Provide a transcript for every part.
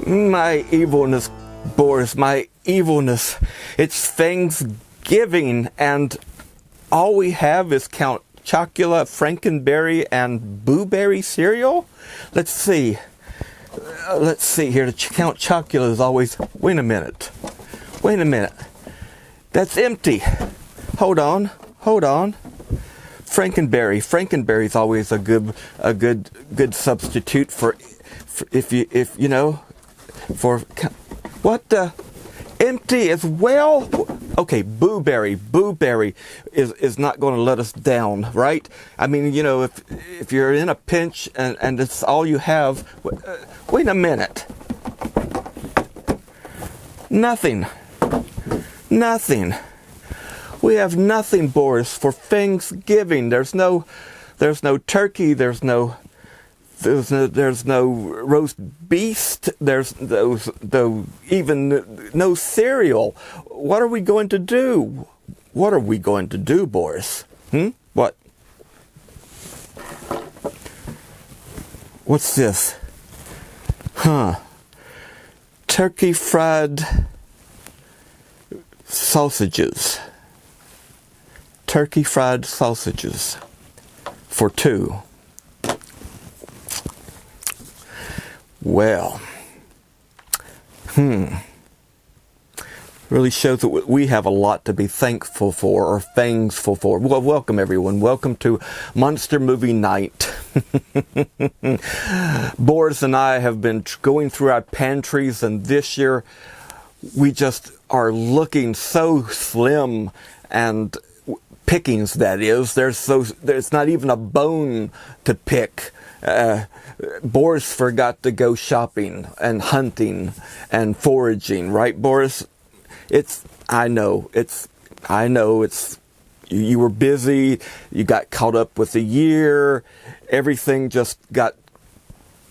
My evilness, Boris, my evilness. It's Thanksgiving, and all we have is Count Chocula, Frankenberry, and Blueberry cereal? Let's see. Let's see here. Count Chocula is always... Wait a minute. That's empty. Hold on. Frankenberry is always a good substitute for what the empty as well. Okay, Blueberry is not going to let us down, right? I mean, if you're in a pinch and it's all you have. Wait a minute. Nothing. We have nothing, Boris, for Thanksgiving. There's no turkey. There's no roast beast. There's even no cereal. What are we going to do? Boris? What? What's this? Turkey fried sausages. Turkey fried sausages for two. Well, really shows that we have a lot to be thankful for, or thankful for. Well, welcome everyone. Welcome to Monster Movie Night. Boris and I have been going through our pantries, and this year we just are looking so slim and pickings, that is. There's not even a bone to pick. Boris forgot to go shopping and hunting and foraging, right, Boris? I know you were busy, you got caught up with the year, everything just got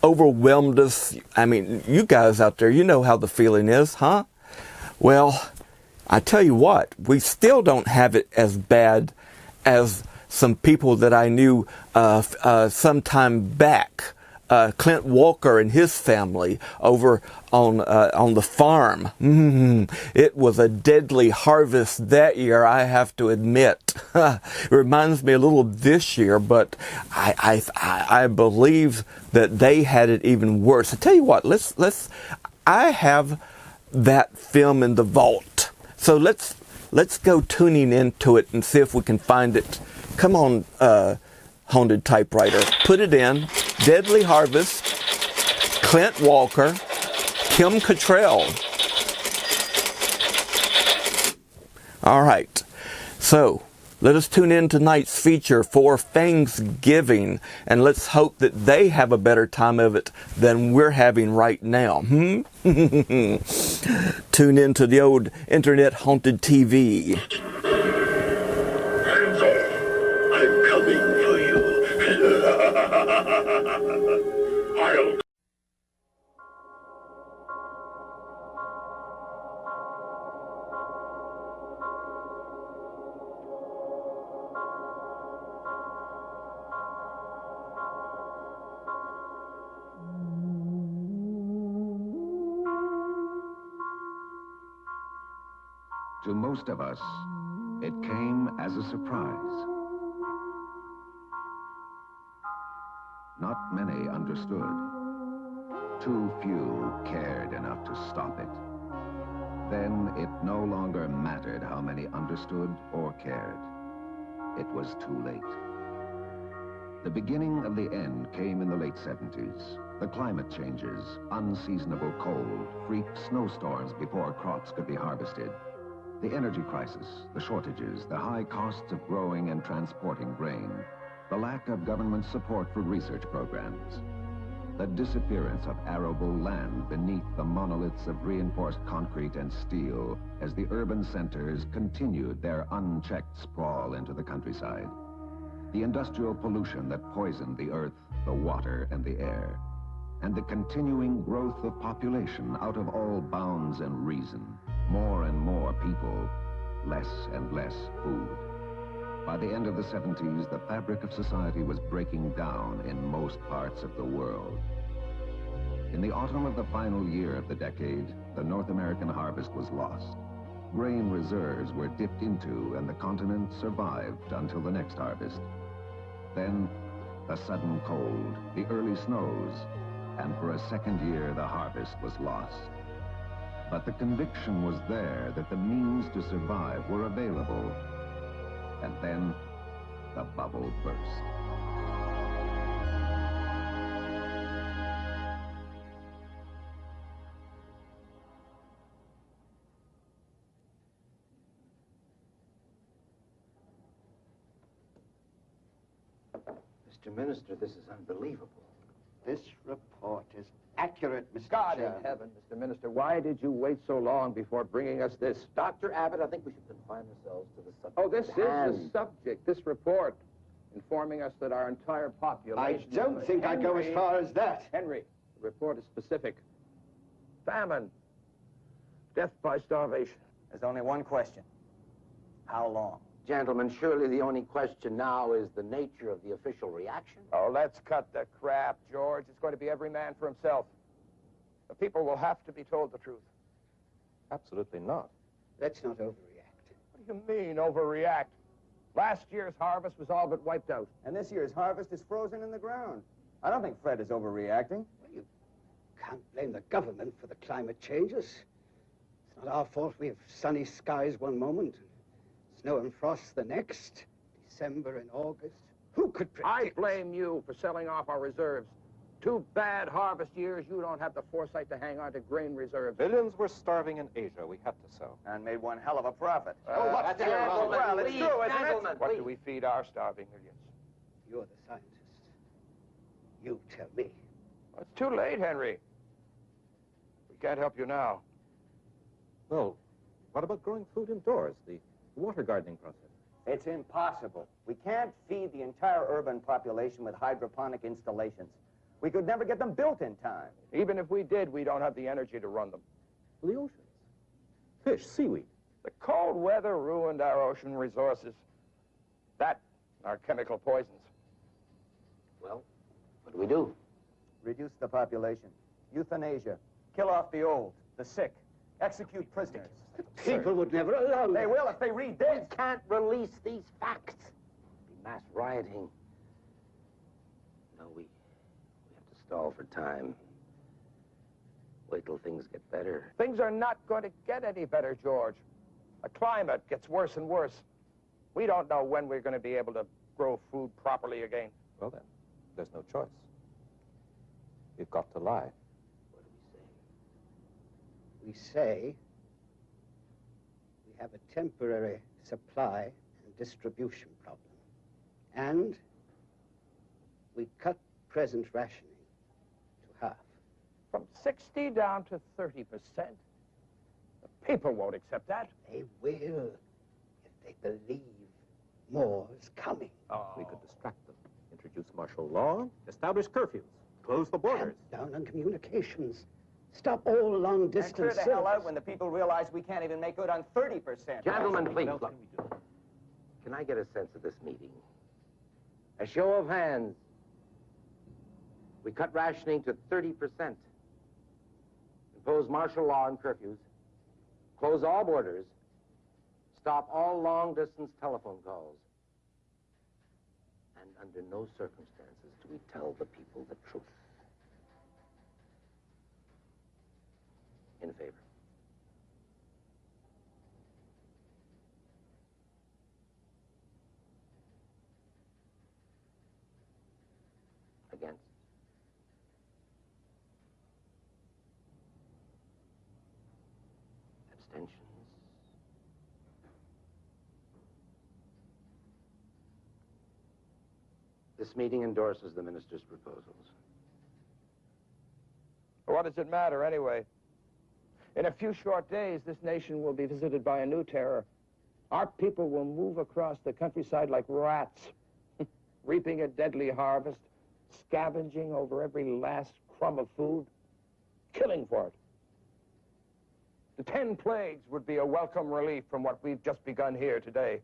overwhelmed us. I mean, you guys out there, you know how the feeling is, huh? Well, I tell you what, we still don't have it as bad as some people that I knew some time back. Clint Walker and his family over on the farm. It was a deadly harvest that year, I have to admit. It reminds me a little of this year, but I believe that they had it even worse. I tell you what, I have that film in the vault, so let's go tuning into it and see if we can find it. Come on, Haunted Typewriter, put it in. Deadly Harvest, Clint Walker, Kim Cattrall. All right, so let us tune in tonight's feature for Thanksgiving, and let's hope that they have a better time of it than we're having right now. Tune into the old internet haunted TV. Hands off! I'm coming for you. I'll... To most of us, it came as a surprise. Not many understood. Too few cared enough to stop it. Then it no longer mattered how many understood or cared. It was too late. The beginning of the end came in the late 70s. The climate changes, unseasonable cold, freak snowstorms before crops could be harvested. The energy crisis, the shortages, the high costs of growing and transporting grain, the lack of government support for research programs, the disappearance of arable land beneath the monoliths of reinforced concrete and steel as the urban centers continued their unchecked sprawl into the countryside, the industrial pollution that poisoned the earth, the water, and the air, and the continuing growth of population out of all bounds and reason. More and more people, less and less food. By the end of the 70s, the fabric of society was breaking down in most parts of the world. In the autumn of the final year of the decade, the North American harvest was lost. Grain reserves were dipped into and the continent survived until the next harvest. Then, a sudden cold, the early snows, and for a second year the harvest was lost. But the conviction was there that the means to survive were available. And then, the bubble burst. Mr. Minister, this is unbelievable. This report is accurate, Mr. God Chairman. in heaven, Mr. Minister, why did you wait so long before bringing us this? Dr. Abbott, I think we should confine ourselves to the subject. Oh, this is the subject, this report, informing us that our entire I population... don't think I'd go as far as that. Henry, the report is specific. Famine. Death by starvation. There's only one question. How long? Gentlemen, surely the only question now is the nature of the official reaction. Oh, let's cut the crap, George. It's going to be every man for himself. The people will have to be told the truth. Absolutely not. Let's not overreact. What do you mean, overreact? Last year's harvest was all but wiped out. And this year's harvest is frozen in the ground. I don't think Fred is overreacting. Well, you can't blame the government for the climate changes. It's not our fault we have sunny skies one moment, snow and frost the next, December and August. Who could predict? I blame you for selling off our reserves. 2 bad harvest years, you don't have the foresight to hang on to grain reserves. Billions were starving in Asia. We had to sell. And made one hell of a profit. That's gentlemen, well, it's please, true, isn't gentlemen, it? What please. do we feed our starving millions? You're the scientist. You tell me. Well, it's too late, Henry. We can't help you now. Well, what about growing food indoors, the water gardening process? It's impossible. We can't feed the entire urban population with hydroponic installations. We could never get them built in time. Even if we did, we don't have the energy to run them. The oceans. Fish, seaweed. The cold weather ruined our ocean resources. That, our chemical poisons. Well, what do we do? Reduce the population. Euthanasia. Kill off the old, the sick. Execute prisoners. People would never allow They that. will if they read this. We can't release these facts. It'd be mass rioting. No, we have to stall for time. Wait till things get better. Things are not going to get any better, George. The climate gets worse and worse. We don't know when we're going to be able to grow food properly again. Well then, there's no choice. We've got to lie. What do We say we have a temporary supply and distribution problem. And we cut present rationing to half. From 60 down to 30%. The people won't accept that. They will if they believe more's coming. We could distract them, introduce martial law, establish curfews, close the borders. Clamp down on communications. Stop all long-distance And clear the hell service. out when the people realize we can't even make good on 30%. Gentlemen, please, What else look. can we do? Can I get a sense of this meeting? A show of hands. We cut rationing to 30%. Impose martial law and curfews. Close all borders. Stop all long-distance telephone calls. And under no circumstances do we tell the people the truth. In favor. Against. Abstentions. This meeting endorses the minister's proposals. What does it matter anyway? In a few short days, this nation will be visited by a new terror. Our people will move across the countryside like rats, reaping a deadly harvest, scavenging over every last crumb of food, killing for it. The 10 plagues would be a welcome relief from what we've just begun here today.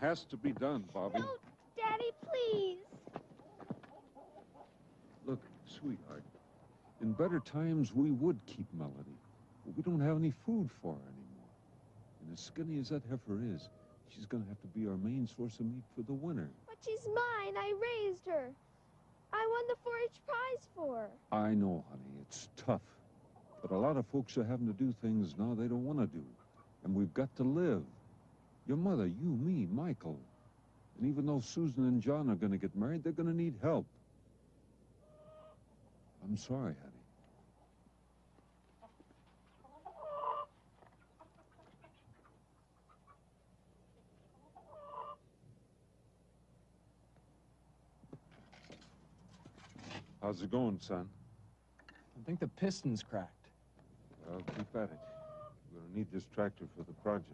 has to be done, Bobby. No, Daddy, please. Look, sweetheart, in better times we would keep Melody, but we don't have any food for her anymore. And as skinny as that heifer is, she's gonna have to be our main source of meat for the winter. But she's mine. I raised her. I won the 4-H prize for her. I know, honey, it's tough. But a lot of folks are having to do things now they don't want to do. And we've got to live. Your mother, you, me, Michael. And even though Susan and John are going to get married, they're going to need help. I'm sorry, honey. How's it going, son? I think the piston's cracked. Well, keep at it. We're going to need this tractor for the project.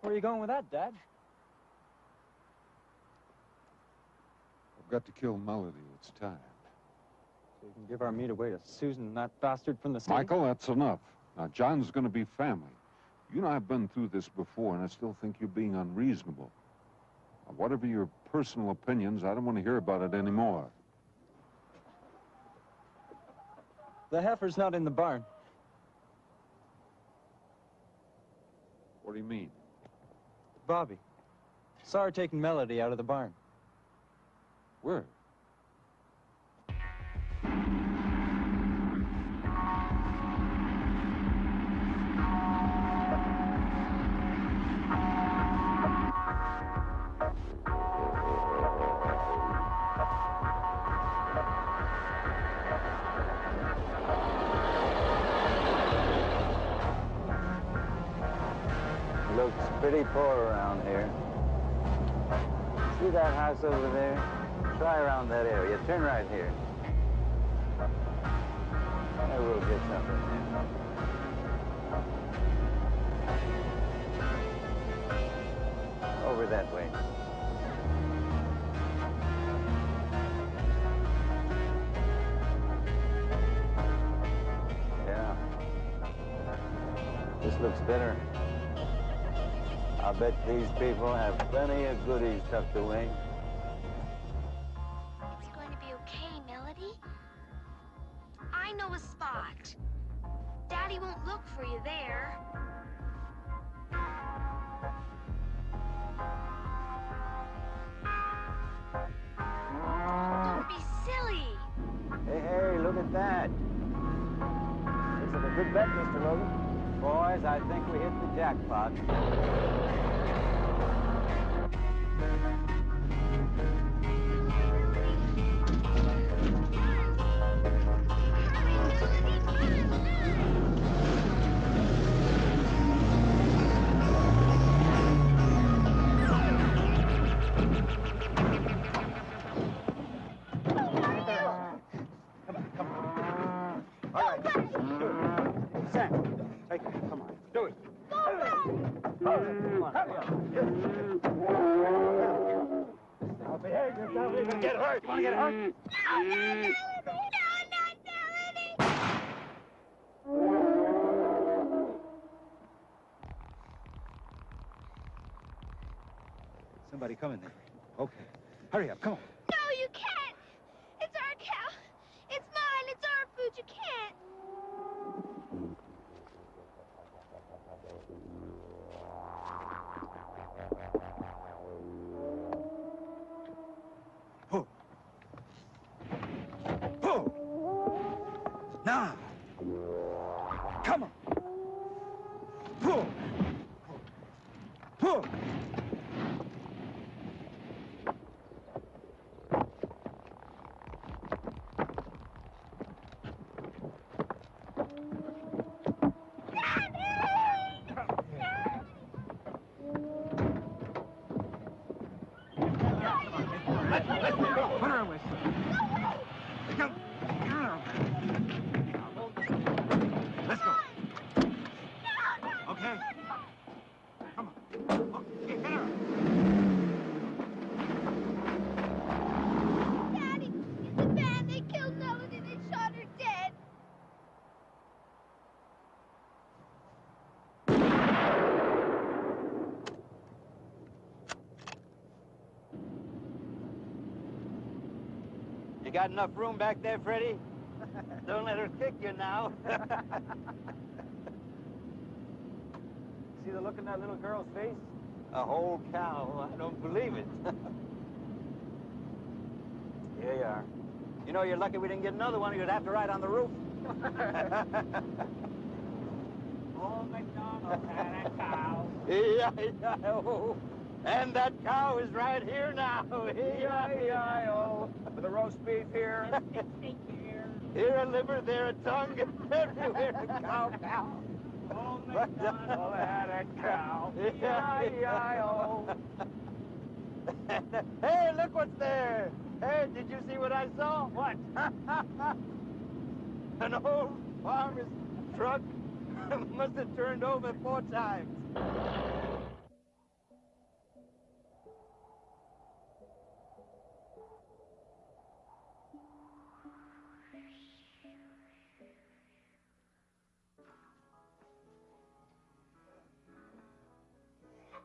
Where are you going with that, Dad? I've got to kill Melody. It's time. So you can give our meat away to Susan and that bastard from the city? Michael, that's enough. Now, John's going to be family. You know, I've been through this before, and I still think you're being unreasonable. Now, whatever your personal opinions, I don't want to hear about it anymore. The heifer's not in the barn. What do you mean? Bobby. Saw her taking Melody out of the barn. Where? Looks pretty poor around here. See that house over there? Try around that area. Turn right here. Maybe we'll get something there. Over that way. Yeah. This looks better. I'll bet these people have plenty of goodies tucked away. It's going to be okay, Melody. I know a spot. Daddy won't look for you there. Don't be silly. Hey, look at that. Looks like a good bet, Mr. Logan. Boys, I think we hit the jackpot. Get hurt! You want to get hurt? Somebody come in there. Okay. Hurry up, come on. No, you can't. It's our cow. It's mine. It's our food. You can't. Now. Come on. Pull. Pull. Let's go. Okay. Come on. Okay, get her. Daddy, it's a band. They killed Melody. They shot her dead. You got enough room back there, Freddie? Don't let her kick you now. See the look in that little girl's face? A whole cow. I don't believe it. Here you are. You know, you're lucky we didn't get another one. You'd have to ride on the roof. Old MacDonald had a cow. E-I-E-I-O. And that cow is right here now. E-I-E-I-O. With the roast beef here. Here a liver, there a tongue, everywhere a cow, cow. Old MacDonald had a cow. E-I-E-I-O. Hey, look what's there. Hey, did you see what I saw? What? An old farmer's truck must have turned over 4 times.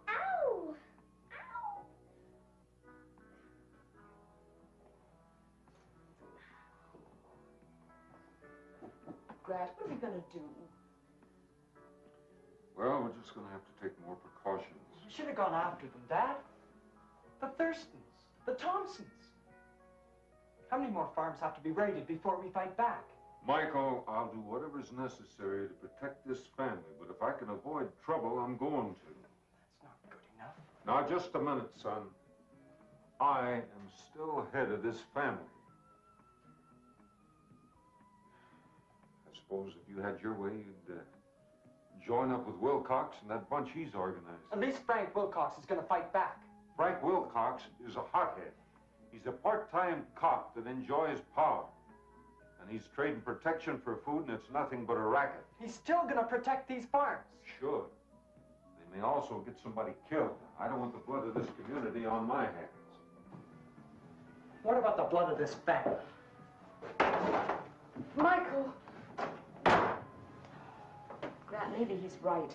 Ow! Grat, what are we gonna do? Well, we're just going to have to take more precautions. We should have gone after them, Dad. The Thurstons, the Thompsons. How many more farms have to be raided before we fight back? Michael, I'll do whatever's necessary to protect this family, but if I can avoid trouble, I'm going to. That's not good enough. Now, just a minute, son. I am still head of this family. I suppose if you had your way, you'd join up with Wilcox and that bunch he's organized. At least Frank Wilcox is gonna fight back. Frank Wilcox is a hothead. He's a part-time cop that enjoys power. And he's trading protection for food, and it's nothing but a racket. He's still gonna protect these farms. Sure. They may also get somebody killed. I don't want the blood of this community on my hands. What about the blood of this family? Michael! Grat, maybe he's right.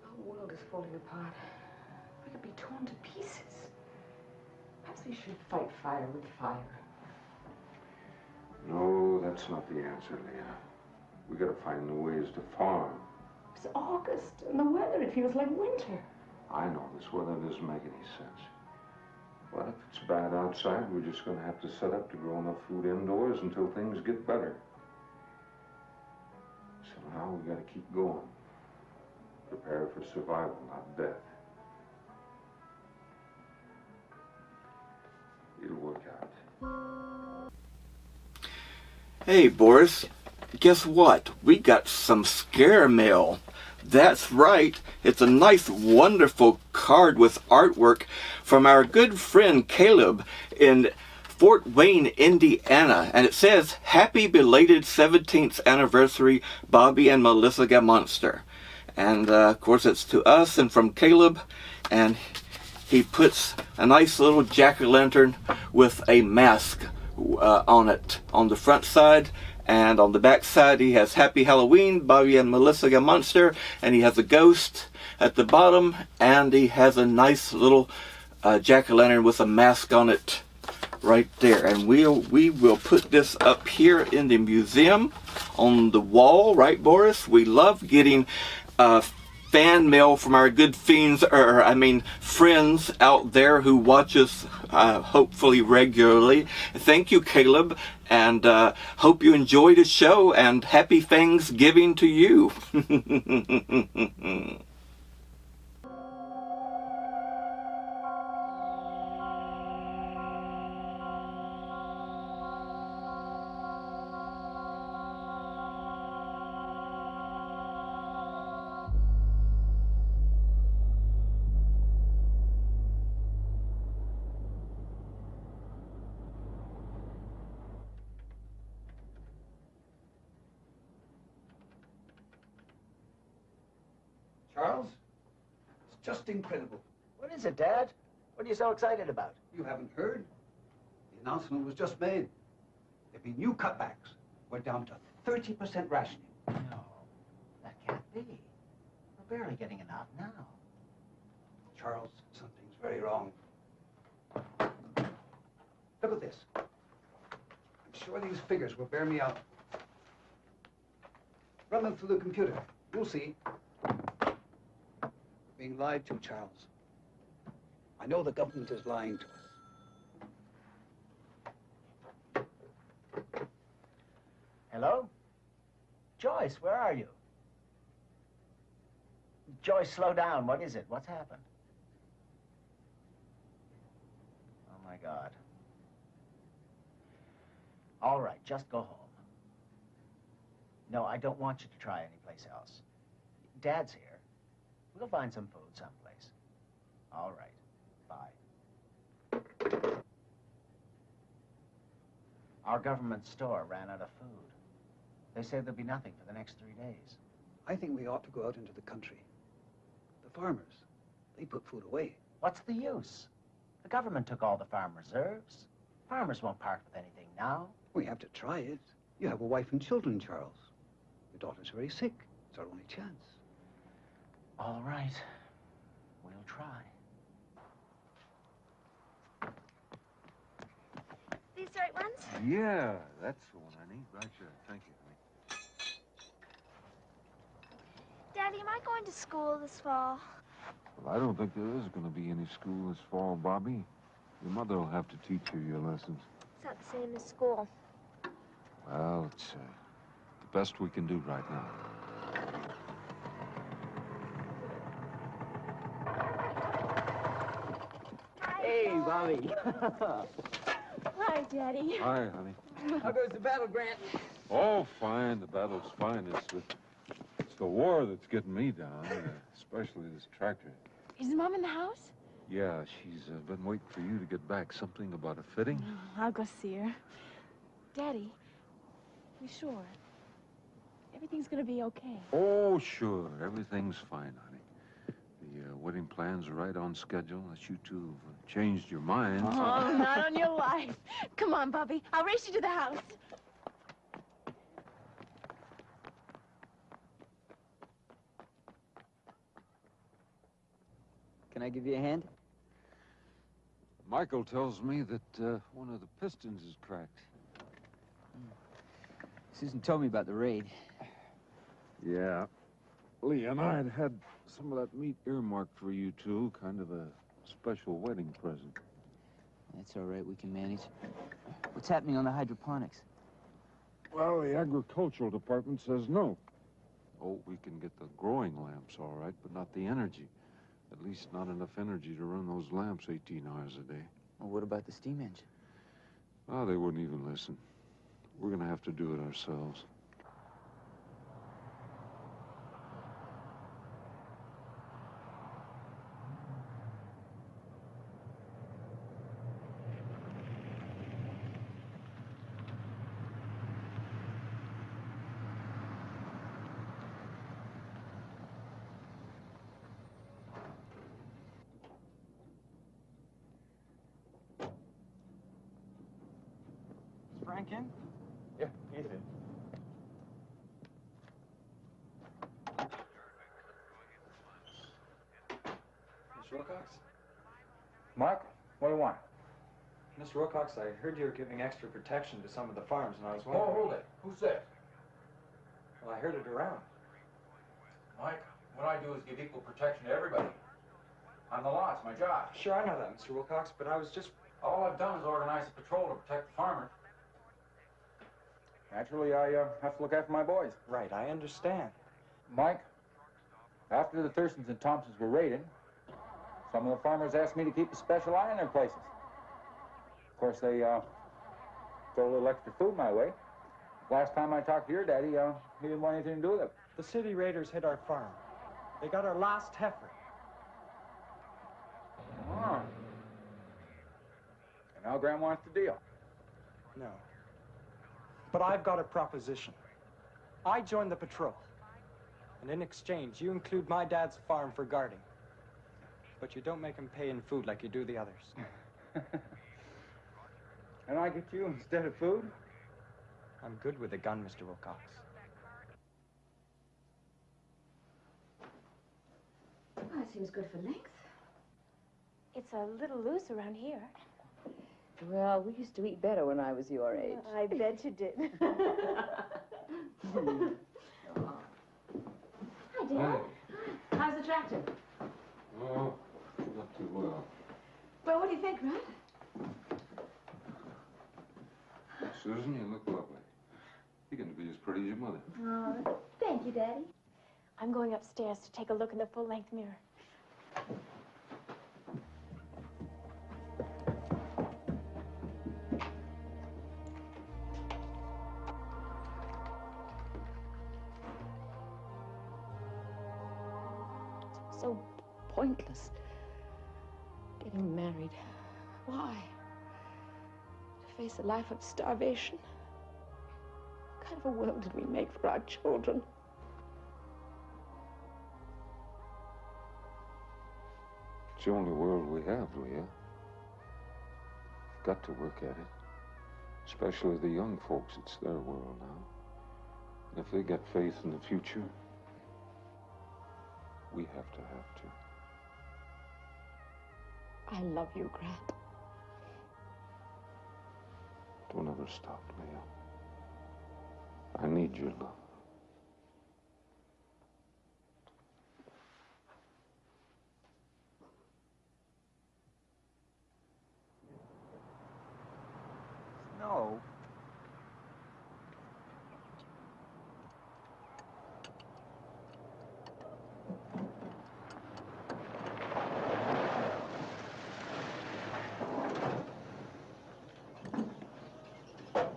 The whole world is falling apart. We could be torn to pieces. Perhaps we should fight fire with fire. No, that's not the answer, Leah. We gotta find new ways to farm. It's August, and the weather, it feels like winter. I know this weather doesn't make any sense. But if it's bad outside, we're just gonna have to set up to grow enough food indoors until things get better. Somehow we gotta keep going. Prepare for survival, not death. It'll work out. Hey, Boris, guess what? We got some scare mail. That's right. It's a nice, wonderful card with artwork from our good friend Caleb in Fort Wayne, Indiana. And it says, Happy belated 17th anniversary, Bobby and Melissa Gammonster. And, of course, it's to us and from Caleb. And he puts a nice little jack-o'-lantern with a mask on it, on the front side, and on the back side he has Happy Halloween, Bobby and Melissa Gammonster, and he has a ghost at the bottom, and he has a nice little jack-o'-lantern with a mask on it right there. And we will put this up here in the museum on the wall, right, Boris? We love getting fan mail from our good friends out there who watch us hopefully regularly. Thank you, Caleb, and hope you enjoy the show, and happy Thanksgiving to you. Charles, it's just incredible. What is it, Dad? What are you so excited about? You haven't heard? The announcement was just made. There'll be new cutbacks. We're down to 30% rationing. No, that can't be. We're barely getting enough now. Charles, something's very wrong. Look at this. I'm sure these figures will bear me out. Run them through the computer. You'll see. Being lied to, Charles. I know the government is lying to us. Hello? Joyce, where are you? Joyce, slow down. What is it? What's happened? Oh, my God. All right, just go home. No, I don't want you to try anyplace else. Dad's here. We'll find some food someplace. All right. Bye. Our government store ran out of food. They say there'll be nothing for the next 3 days. I think we ought to go out into the country. The farmers, they put food away. What's the use? The government took all the farm reserves. Farmers won't part with anything now. We have to try it. You have a wife and children, Charles. Your daughter's very sick. It's our only chance. All right. We'll try. These the right ones? Yeah, that's the one I need. Right here. Thank you, honey. Daddy, am I going to school this fall? Well, I don't think there is going to be any school this fall, Bobby. Your mother will have to teach you your lessons. It's not the same as school. Well, it's the best we can do right now. Hey, Bobby. Hi, Daddy. Hi, honey. How goes the battle, Grant? Oh, fine. The battle's fine. It's the war that's getting me down, especially this tractor. Is Mom in the house? Yeah, she's been waiting for you to get back. Something about a fitting? I'll go see her. Daddy, you sure? Everything's gonna be okay. Oh, sure. Everything's fine, honey. The wedding plans are right on schedule. Unless you two have changed your minds. Oh, not on your life. Come on, Bubby. I'll race you to the house. Can I give you a hand? Michael tells me that one of the pistons is cracked. Susan told me about the raid. Yeah. Lee and I had some of that meat earmarked for you two, kind of a special wedding present. That's all right, we can manage. What's happening on the hydroponics? Well, the agricultural department says no. Oh, we can get the growing lamps, all right, but not the energy. At least not enough energy to run those lamps 18 hours a day. Well, what about the steam engine? Oh, they wouldn't even listen. We're gonna have to do it ourselves. Frank in? Yeah, he's in. Miss Wilcox? Mark, what do you want? Miss Wilcox, I heard you were giving extra protection to some of the farms, and I was wondering... Oh, hold it. Who's that? Well, I heard it around. Mike, What I do is give equal protection to everybody. On the law, it's my job. Sure, I know that, Mr. Wilcox, but I was just... All I've done is organize a patrol to protect the farmers. Naturally, I have to look after my boys. Right, I understand. Mike, after the Thurstons and Thompsons were raided, some of the farmers asked me to keep a special eye on their places. Of course, they throw a little extra food my way. Last time I talked to your daddy, he didn't want anything to do with it. The city raiders hit our farm. They got our last heifer. Oh. And now Graham wants the deal. No. But I've got a proposition. I joined the patrol. And in exchange, you include my dad's farm for guarding. But you don't make him pay in food like you do the others. And I get you instead of food? I'm good with a gun, Mr. Wilcox. Well, it seems good for length. It's a little loose around here. Well, we used to eat better when I was your age. I bet you did. Hi, Dad. How's the tractor? Oh, not too well. Well, what do you think, Red? Susan, you look lovely. You're going to be as pretty as your mother. Oh, thank you, Daddy. I'm going upstairs to take a look in the full-length mirror. So pointless. Getting married. Why? To face a life of starvation? What kind of a world did we make for our children? It's the only world we have, Leah. Got to work at it. Especially the young folks, it's their world now. And if they got faith in the future, we have to. I love you, Grant. Don't ever stop, Leah. I need your love. No.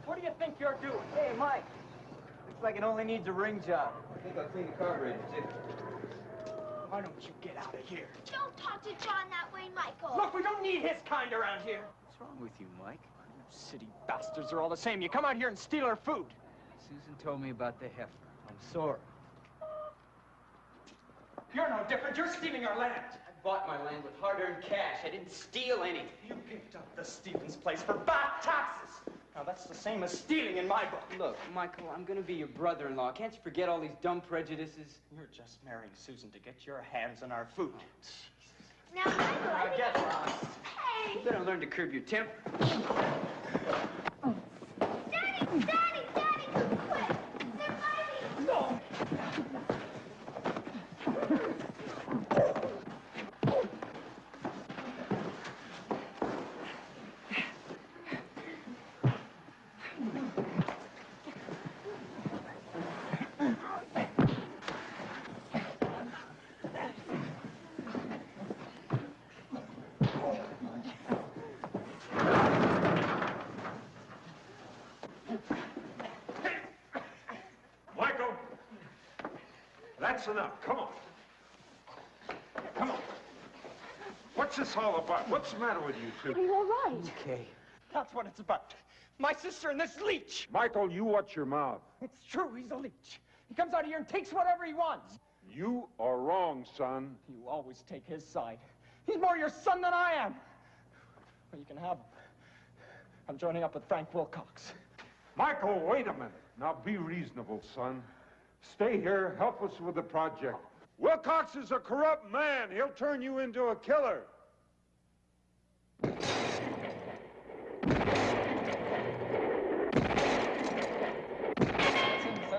What do you think you're doing? Hey, Mike. Looks like it only needs a ring job. I think I'll clean the carburetor, too. Why don't you get out of here? Don't talk to John that way, Michael. Look, we don't need his kind around here. What's wrong with you, Mike? You city bastards are all the same. You come out here and steal our food. Susan told me about the heifer. I'm sorry. You're no different. You're stealing our land. I bought my land with hard-earned cash. I didn't steal any. You picked up the Stevens place for back taxes. Now, that's the same as stealing in my book. Look, Michael, I'm gonna be your brother-in-law. Can't you forget all these dumb prejudices? You're just marrying Susan to get your hands on our food. Now, Michael, I think... Get lost. Hey! You better learn to curb your temper. Daddy, quick! They're fighting! No! Michael, that's enough. Come on. Come on. What's this all about? What's the matter with you two? Are you all right? Okay. That's what it's about. My sister and this leech. Michael, you watch your mouth. It's true, he's a leech. He comes out of here and takes whatever he wants. You are wrong, son. You always take his side. He's more your son than I am. Well, you can have him. I'm joining up with Frank Wilcox. Michael, wait a minute. Now be reasonable, son. Stay here, help us with the project. Wilcox is a corrupt man. He'll turn you into a killer. Set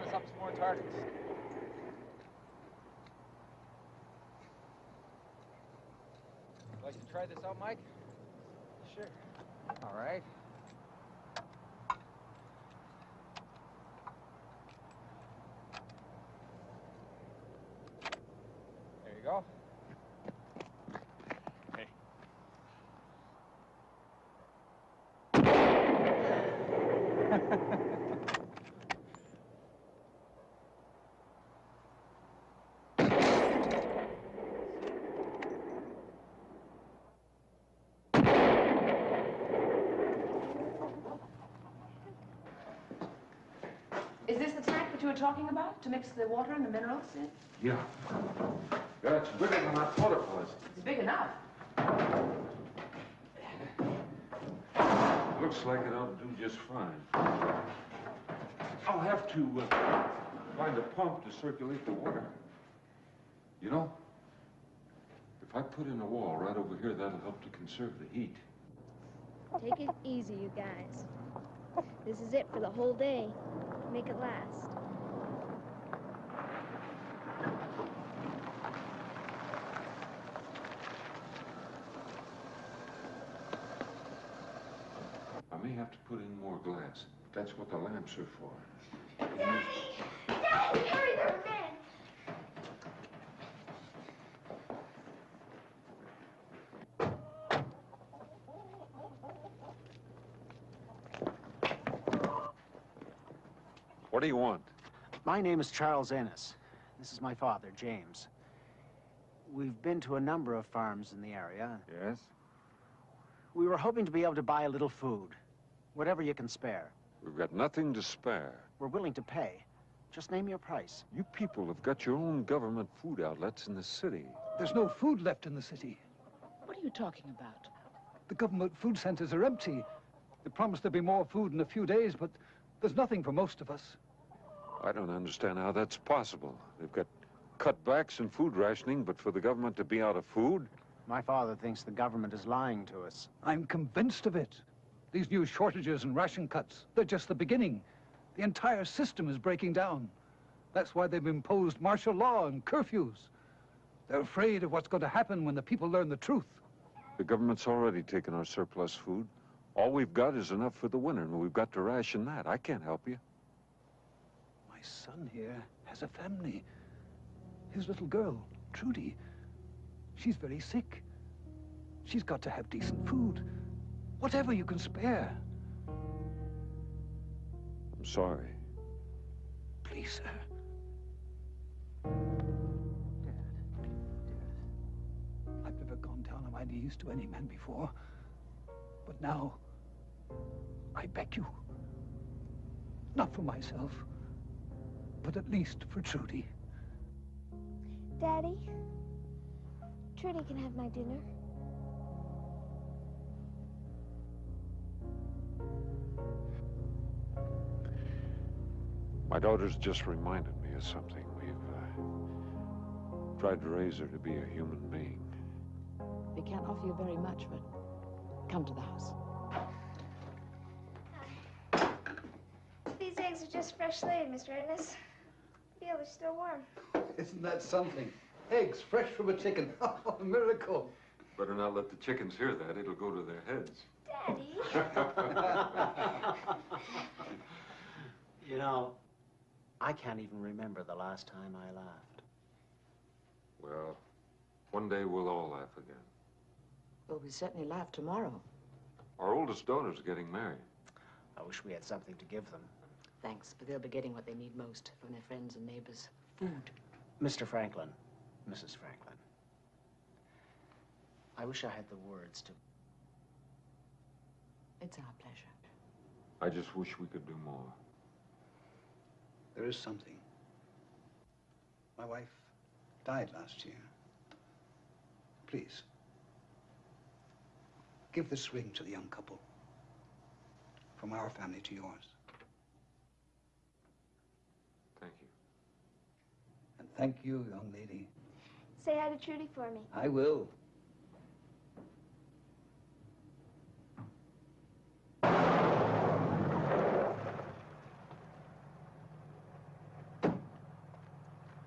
us up some more targets. like to try this out, Mike? Sure. All right. There you go. Hey. Is this the tank that you were talking about, to mix the water and the minerals in? Yeah. Yeah, it's bigger than I thought it was. It's big enough. Looks like it ought to do just fine. I'll have to find a pump to circulate the water. You know, if I put in a wall right over here, that'll help to conserve the heat. Take it easy, you guys. This is it for the whole day. Make it last. I may have to put in more glass. That's what the lamps are for. Daddy! Daddy, hurry, there are men! What do you want? My name is Charles Ennis. This is my father, James. We've been to a number of farms in the area. Yes? We were hoping to be able to buy a little food. Whatever you can spare. We've got nothing to spare. We're willing to pay. Just name your price. You people have got your own government food outlets in the city. There's no food left in the city. What are you talking about? The government food centers are empty. They promised there'd be more food in a few days, but there's nothing for most of us. I don't understand how that's possible. They've got cutbacks in food rationing, but for the government to be out of food? My father thinks the government is lying to us. I'm convinced of it. These new shortages and ration cuts, they're just the beginning. The entire system is breaking down. That's why they've imposed martial law and curfews. They're afraid of what's going to happen when the people learn the truth. The government's already taken our surplus food. All we've got is enough for the winter, and we've got to ration that. I can't help you. My son here has a family. His little girl, Trudy, she's very sick. She's got to have decent food. Whatever you can spare. I'm sorry. Please, sir. I've never gone down on my knees to any man before. But now, I beg you. Not for myself, but at least for Trudy. Daddy, Trudy can have my dinner. My daughter's just reminded me of something. We've tried to raise her to be a human being. We can't offer you very much, but come to the house. These eggs are just fresh laid, Mr. Ennis. Yeah, they're still warm. Isn't that something? Eggs fresh from a chicken. Oh, a miracle. Better not let the chickens hear that. It'll go to their heads. Daddy. You know, I can't even remember the last time I laughed. Well, one day we'll all laugh again. Well, we certainly laugh tomorrow. Our oldest daughter's getting married. I wish we had something to give them. Thanks, but they'll be getting what they need most from their friends and neighbors. Food. Mr. Franklin, Mrs. Franklin, I wish I had the words to... It's our pleasure. I just wish we could do more. There is something. My wife died last year. Please, give this ring to the young couple. From our family to yours. Thank you. And thank you, young lady. Say hi to Trudy for me. I will.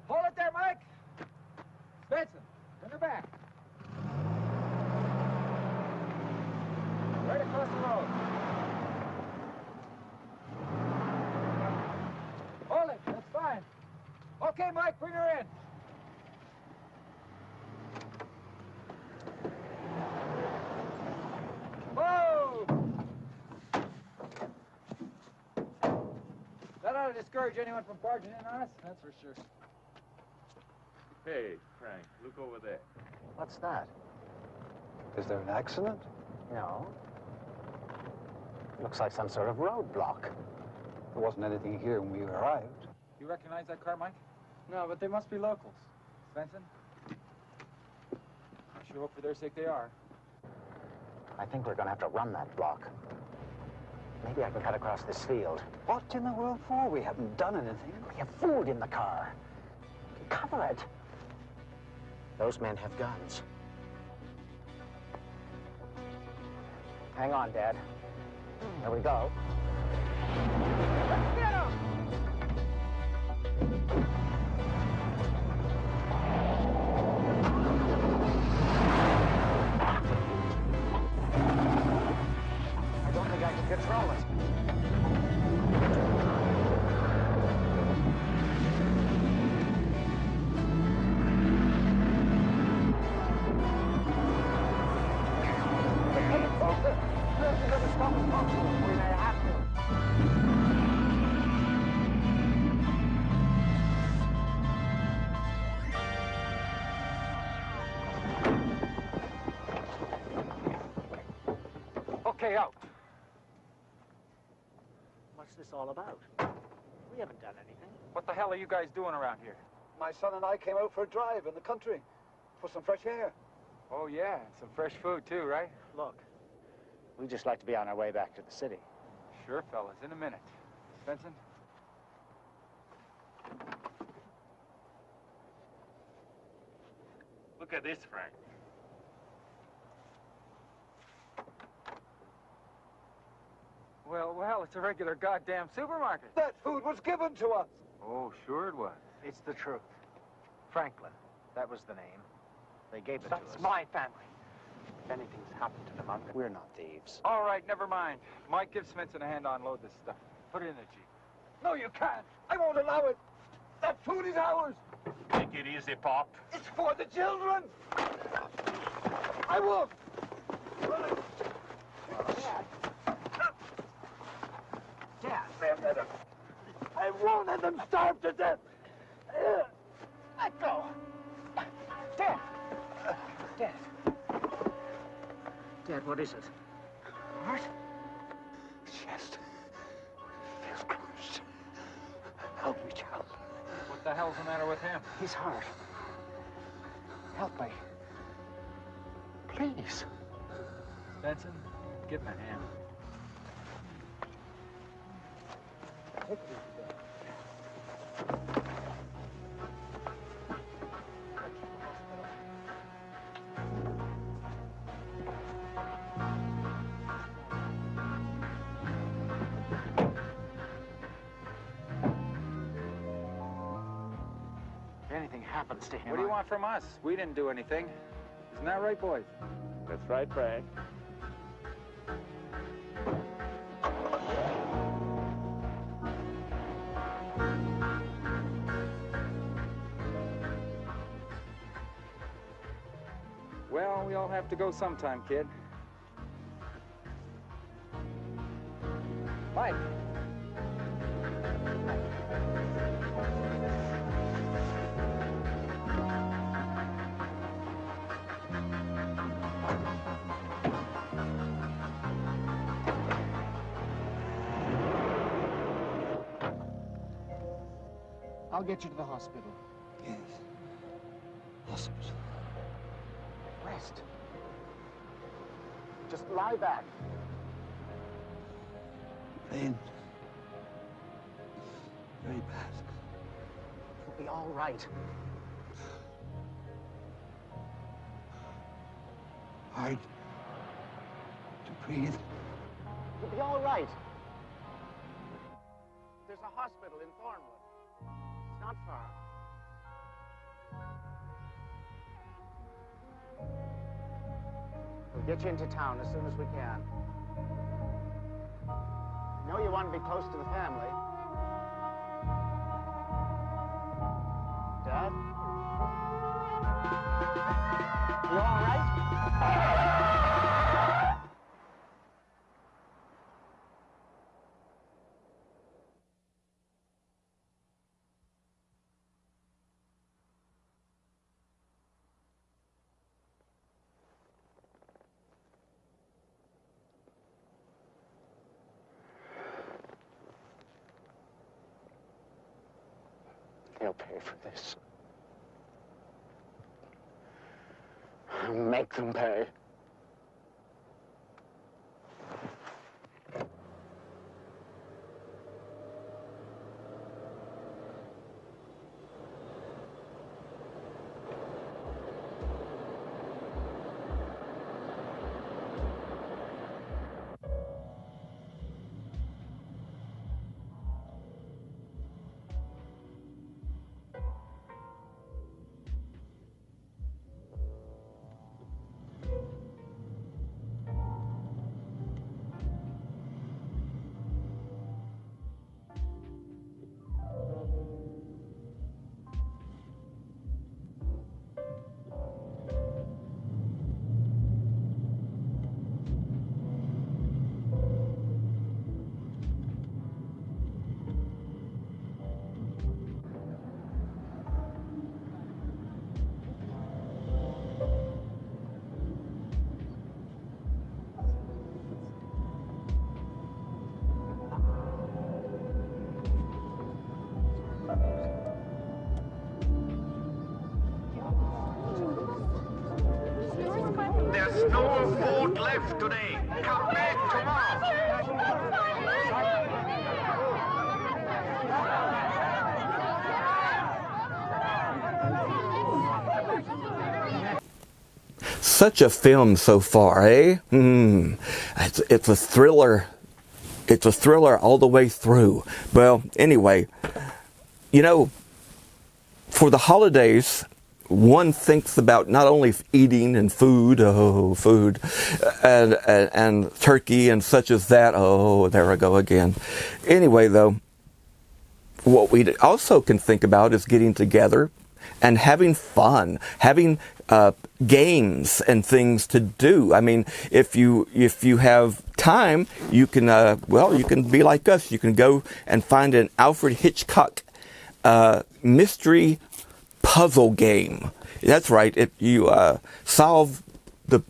Hold it there, Mike! Benson, turn her back. Okay, Mike, bring her in. Whoa! That ought to discourage anyone from barging in on us, that's for sure. Hey, Frank, look over there. What's that? Is there an accident? No. Looks like some sort of roadblock. There wasn't anything here when we arrived. You recognize that car, Mike? No, but they must be locals. Svensson? I sure hope for their sake they are. I think we're gonna have to run that block. Maybe I can cut across this field. What in the world for? We haven't done anything. We have food in the car. Cover it. Those men have guns. Hang on, Dad. Here we go. Let's get 'em! I don't think I can control it. Okay, out. What's this all about? We haven't done anything. What the hell are you guys doing around here? My son and I came out for a drive in the country for some fresh air. Oh, yeah, some fresh food, too, right? Look, we just like to be on our way back to the city. Sure, fellas, in a minute. Svensson? Look at this, Frank. Well, it's a regular goddamn supermarket. That food was given to us. Oh, sure it was. It's the truth. Franklin, that was the name. They gave it to us. That's my family. If anything's happened to them, we're not thieves. All right, never mind. Mike, give Svensson a hand to unload this stuff. Put it in the Jeep. No, you can't. I won't allow it. That food is ours. Take it easy, Pop. It's for the children. I won't. Dad. I won't let them starve to death. Let go. Dad. Dad. Dad, what is it? Heart? Chest. Feels crushed. Help me, child. What the hell's the matter with him? His heart. Help me. Please. Svensson, give him a hand. If anything happens to him, What do you want from us? We didn't do anything. Isn't that right, boys? That's right, Frank. Well, we all have to go sometime, kid. Mike. I'll get you to the hospital. Yes. Hospital. Rest. Just lie back. Pain. Very bad. You'll be all right. Hard to breathe. You'll be all right. There's a hospital in Thornwood. It's not far. We'll get you into town as soon as we can. I know you want to be close to the family. They'll pay for this. I'll make them pay. There's no food left today. Come back tomorrow. Such a film so far, eh? It's a thriller. It's a thriller all the way through. Well, anyway, you know, for the holidays, one thinks about not only eating and food, and turkey and such as that. Oh, there I go again. Anyway, though, what we also can think about is getting together and having fun, having games and things to do. I mean, if you have time, you can you can be like us. You can go and find an Alfred Hitchcock mystery puzzle game. That's right. If you solve the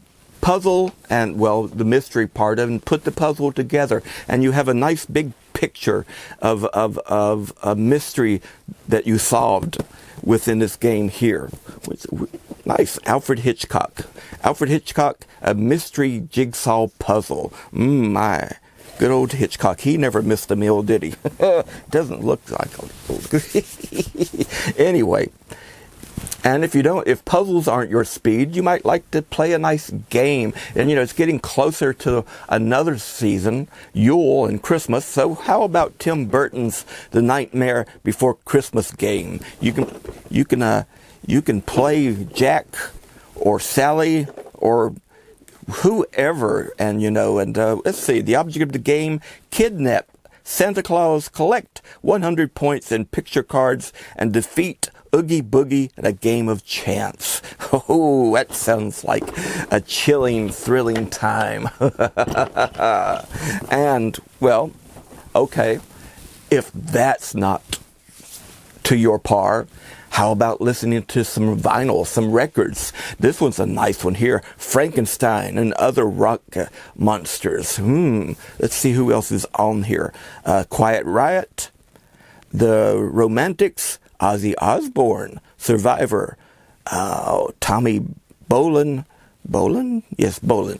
puzzle and, well, the mystery part and put the puzzle together, and you have a nice big picture of a mystery that you solved within this game here. Nice. Alfred Hitchcock. Alfred Hitchcock, a mystery jigsaw puzzle. My. Good old Hitchcock. He never missed a meal, did he? Doesn't look like it. Anyway. And if puzzles aren't your speed, you might like to play a nice game. And, it's getting closer to another season, Yule and Christmas. So how about Tim Burton's The Nightmare Before Christmas game? You can play Jack or Sally or whoever, and let's see, the object of the game: kidnap Santa Claus, collect 100 points in picture cards, and defeat Oogie Boogie in a game of chance. Oh, that sounds like a chilling, thrilling time. And, well, okay, if that's not to your par, how about listening to some vinyl, some records? This one's a nice one here. Frankenstein and Other Rock Monsters. Let's see who else is on here. Quiet Riot, The Romantics, Ozzy Osbourne, Survivor, Tommy Bolin. Bolin? Yes, Bolin.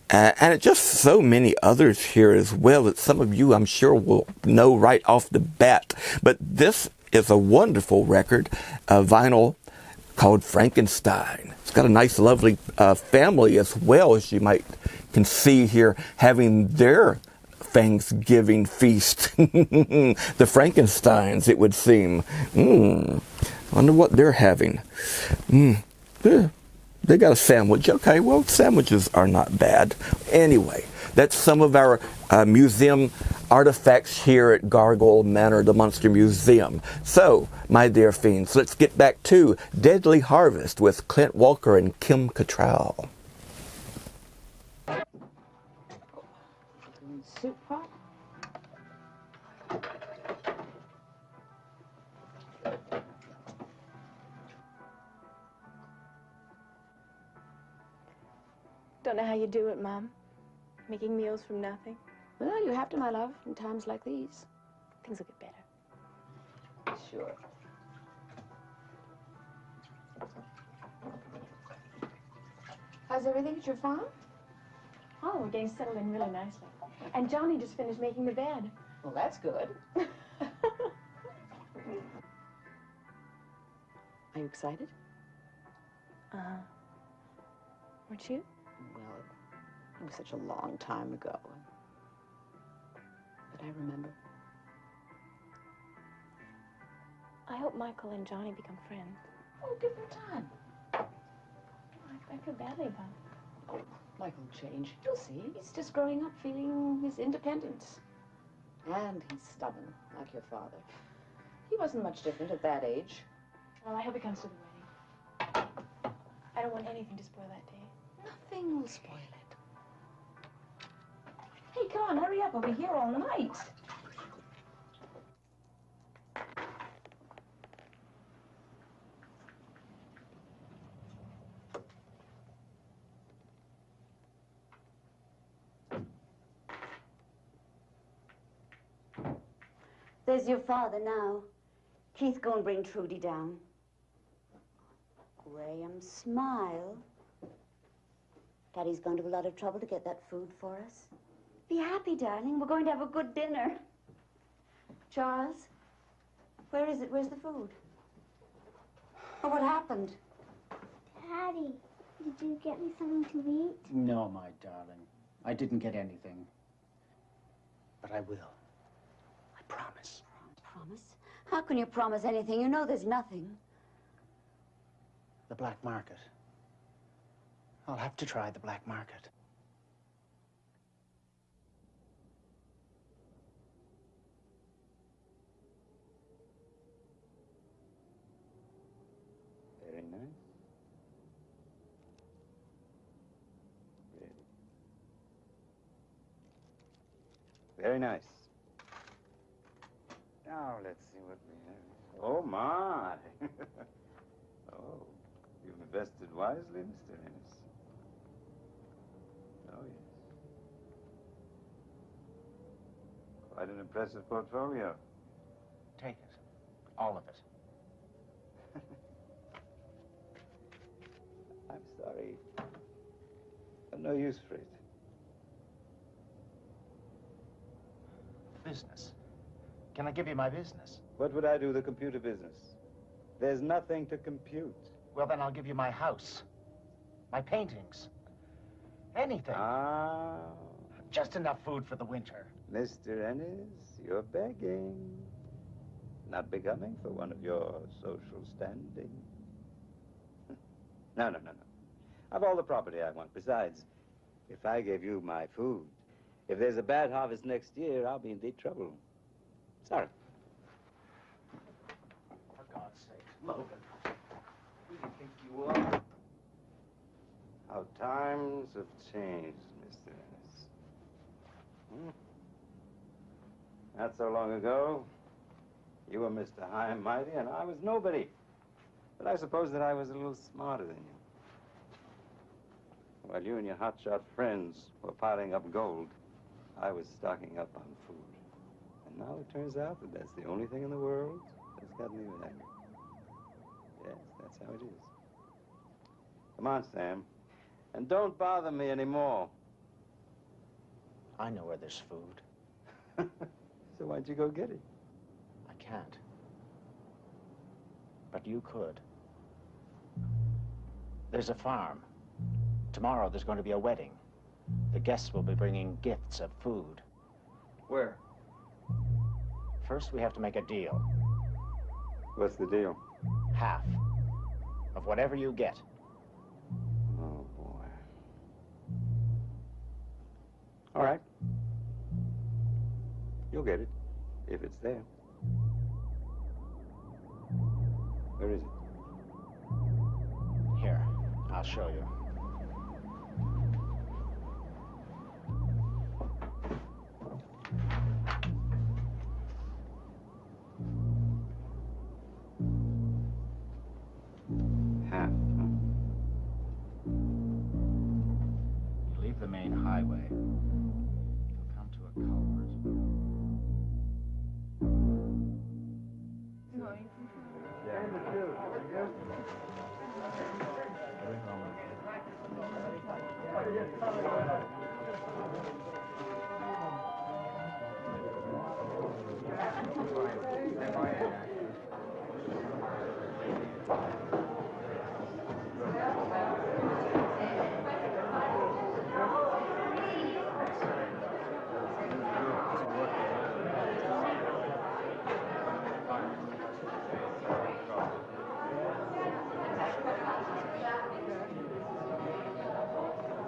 And just so many others here as well that some of you, I'm sure, will know right off the bat. But this is a wonderful record, vinyl, called Frankenstein. It's got a nice, lovely family as well, as you can see here, having their Thanksgiving feast. The Frankensteins, it would seem. Wonder what they're having. They got a sandwich. Okay, well, sandwiches are not bad. Anyway, that's some of our museum artifacts here at Gargoyle Manor, the Monster Museum. So, my dear fiends, let's get back to Deadly Harvest with Clint Walker and Kim Cattrall. Soup pot? Don't know how you do it, Mom. Making meals from nothing. Well, you have to, my love, in times like these. Things will get better. Sure. How's everything at your farm? Oh, we're getting settled in really nicely. And Johnny just finished making the bed. Well, that's good. Are you excited? Weren't you? Well, it was such a long time ago. But I remember. I hope Michael and Johnny become friends. Oh, give them time. I feel badly about it. Oh, Michael will change. You'll see. He's just growing up, feeling his independence. And he's stubborn, like your father. He wasn't much different at that age. Well, I hope he comes to the wedding. I don't want anything to spoil that day. Nothing will spoil it. Hey, come on, hurry up. I'll be here all night. There's your father now. Keith, go and bring Trudy down. Graham, smile. Daddy's gone to a lot of trouble to get that food for us. Be happy, darling. We're going to have a good dinner. Charles, where is it? Where's the food? Oh, what happened? Daddy, did you get me something to eat? No, my darling. I didn't get anything. But I will. I promise. Promise? How can you promise anything? You know there's nothing. The black market. I'll have to try the black market. Very nice. Really. Very nice. Now, let's see what we have. Oh, my. Oh, you've invested wisely, Mr. Ennis. Oh, yes. Quite an impressive portfolio. Take it. All of it. I'm sorry. I've no use for it. Business. Can I give you my business? What would I do with the computer business? There's nothing to compute. Well, then I'll give you my house. My paintings. Anything. Ah. Just enough food for the winter. Mr. Ennis, you're begging. Not becoming for one of your social standing. No. I've all the property I want. Besides, if I gave you my food, if there's a bad harvest next year, I'll be in deep trouble. Sorry. For God's sake, Logan. Who do you think you are? How times have changed, Mr. Ennis. Not so long ago, you were Mr. High and Mighty, and I was nobody. But I suppose that I was a little smarter than you. While you and your hotshot friends were piling up gold, I was stocking up on food. And now it turns out that that's the only thing in the world that's got me with anger. Yes, that's how it is. Come on, Sam. And don't bother me anymore. I know where there's food. So why'd you go get it? I can't. But you could. There's a farm. Tomorrow there's going to be a wedding. The guests will be bringing gifts of food. Where? First, we have to make a deal. What's the deal? Half of whatever you get. Oh, boy. All right. You'll get it, if it's there. Where is it? Here, I'll show you. Half, You leave the main highway. You'll come to a culvert.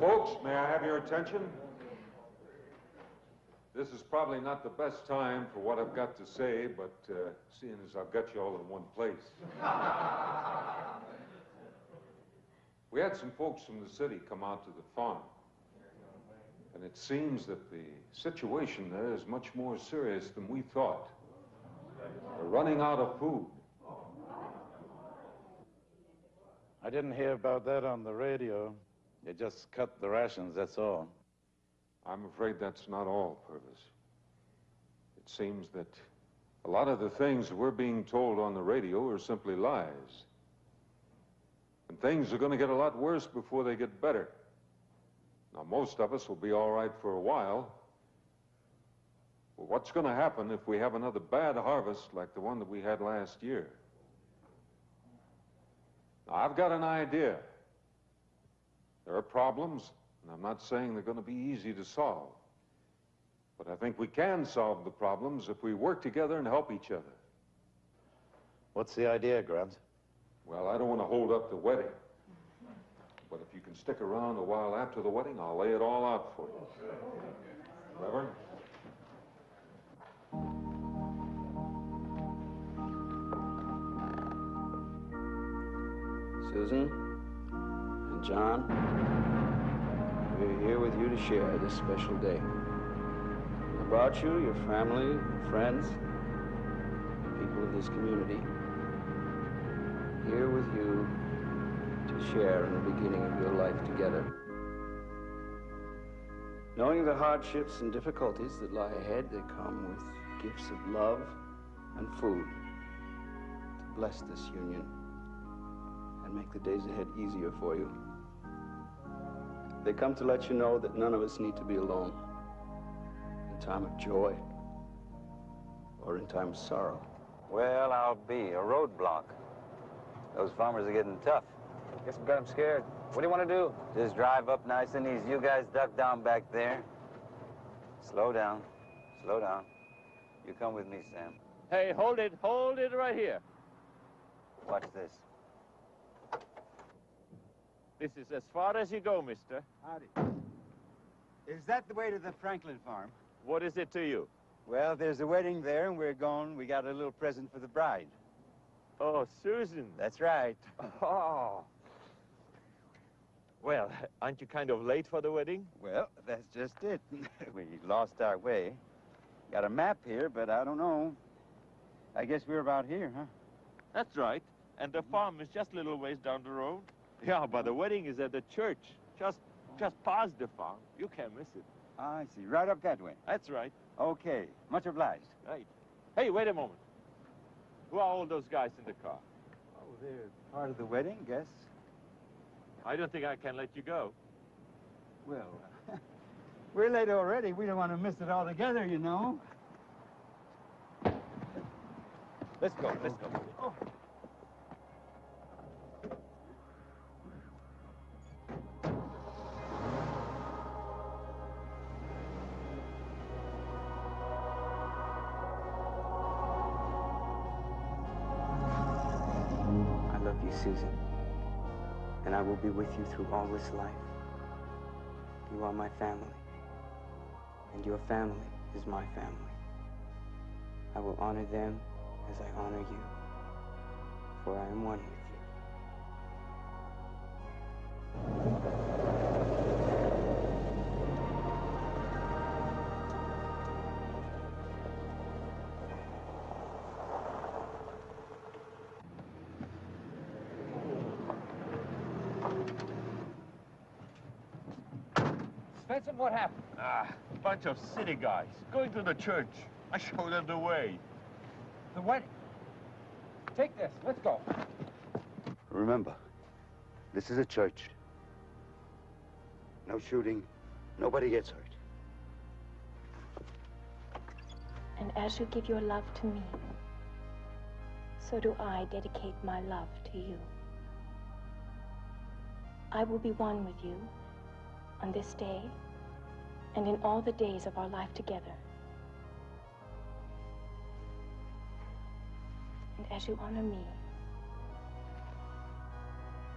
Folks, may I have your attention? This is probably not the best time for what I've got to say, but seeing as I've got you all in one place. We had some folks from the city come out to the farm, and it seems that the situation there is much more serious than we thought. They're running out of food. I didn't hear about that on the radio. They just cut the rations, that's all. I'm afraid that's not all, Purvis. It seems that a lot of the things we're being told on the radio are simply lies. And things are going to get a lot worse before they get better. Now, most of us will be all right for a while. But what's going to happen if we have another bad harvest like the one that we had last year? Now, I've got an idea. There are problems, and I'm not saying they're going to be easy to solve. But I think we can solve the problems if we work together and help each other. What's the idea, Grant? Well, I don't want to hold up the wedding. But if you can stick around a while after the wedding, I'll lay it all out for you. Reverend? Susan and John, we're here with you to share this special day. I brought you, your family, your friends, the people of this community, here with you to share in the beginning of your life together. Knowing the hardships and difficulties that lie ahead, they come with gifts of love and food to bless this union and make the days ahead easier for you. They come to let you know that none of us need to be alone in time of joy or in time of sorrow. Well, I'll be a roadblock. Those farmers are getting tough. Guess we got them scared. What do you want to do? Just drive up nice and easy. You guys duck down back there. Slow down. Slow down. You come with me, Sam. Hey, hold it right here. Watch this. This is as far as you go, mister. Howdy. Is that the way to the Franklin farm? What is it to you? Well, there's a wedding there, and we're going. We got a little present for the bride. Oh, Susan. That's right. Oh. Well, aren't you kind of late for the wedding? Well, that's just it. We lost our way. Got a map here, but I don't know. I guess we're about here, huh? That's right. And the farm is just a little ways down the road. Yeah, but the wedding is at the church. Just past the farm. You can't miss it. I see. Right up that way. That's right. Okay. Much obliged. Right. Hey, wait a moment. Who are all those guys in the car? Oh, they're part of the wedding, guess. I don't think I can let you go. Well, we're late already. We don't want to miss it altogether, you know. Let's go. Let's go. Oh. I love you, Susan, and I will be with you through all this life. You are my family, and your family is my family. I will honor them as I honor you, for I am one with you. Spencer, what happened? A bunch of city guys going to the church. I showed them the way. The wedding. Take this. Let's go. Remember, this is a church. No shooting, Nobody gets hurt. And as you give your love to me, so do I dedicate my love to you. I will be one with you on this day and in all the days of our life together. And as you honor me,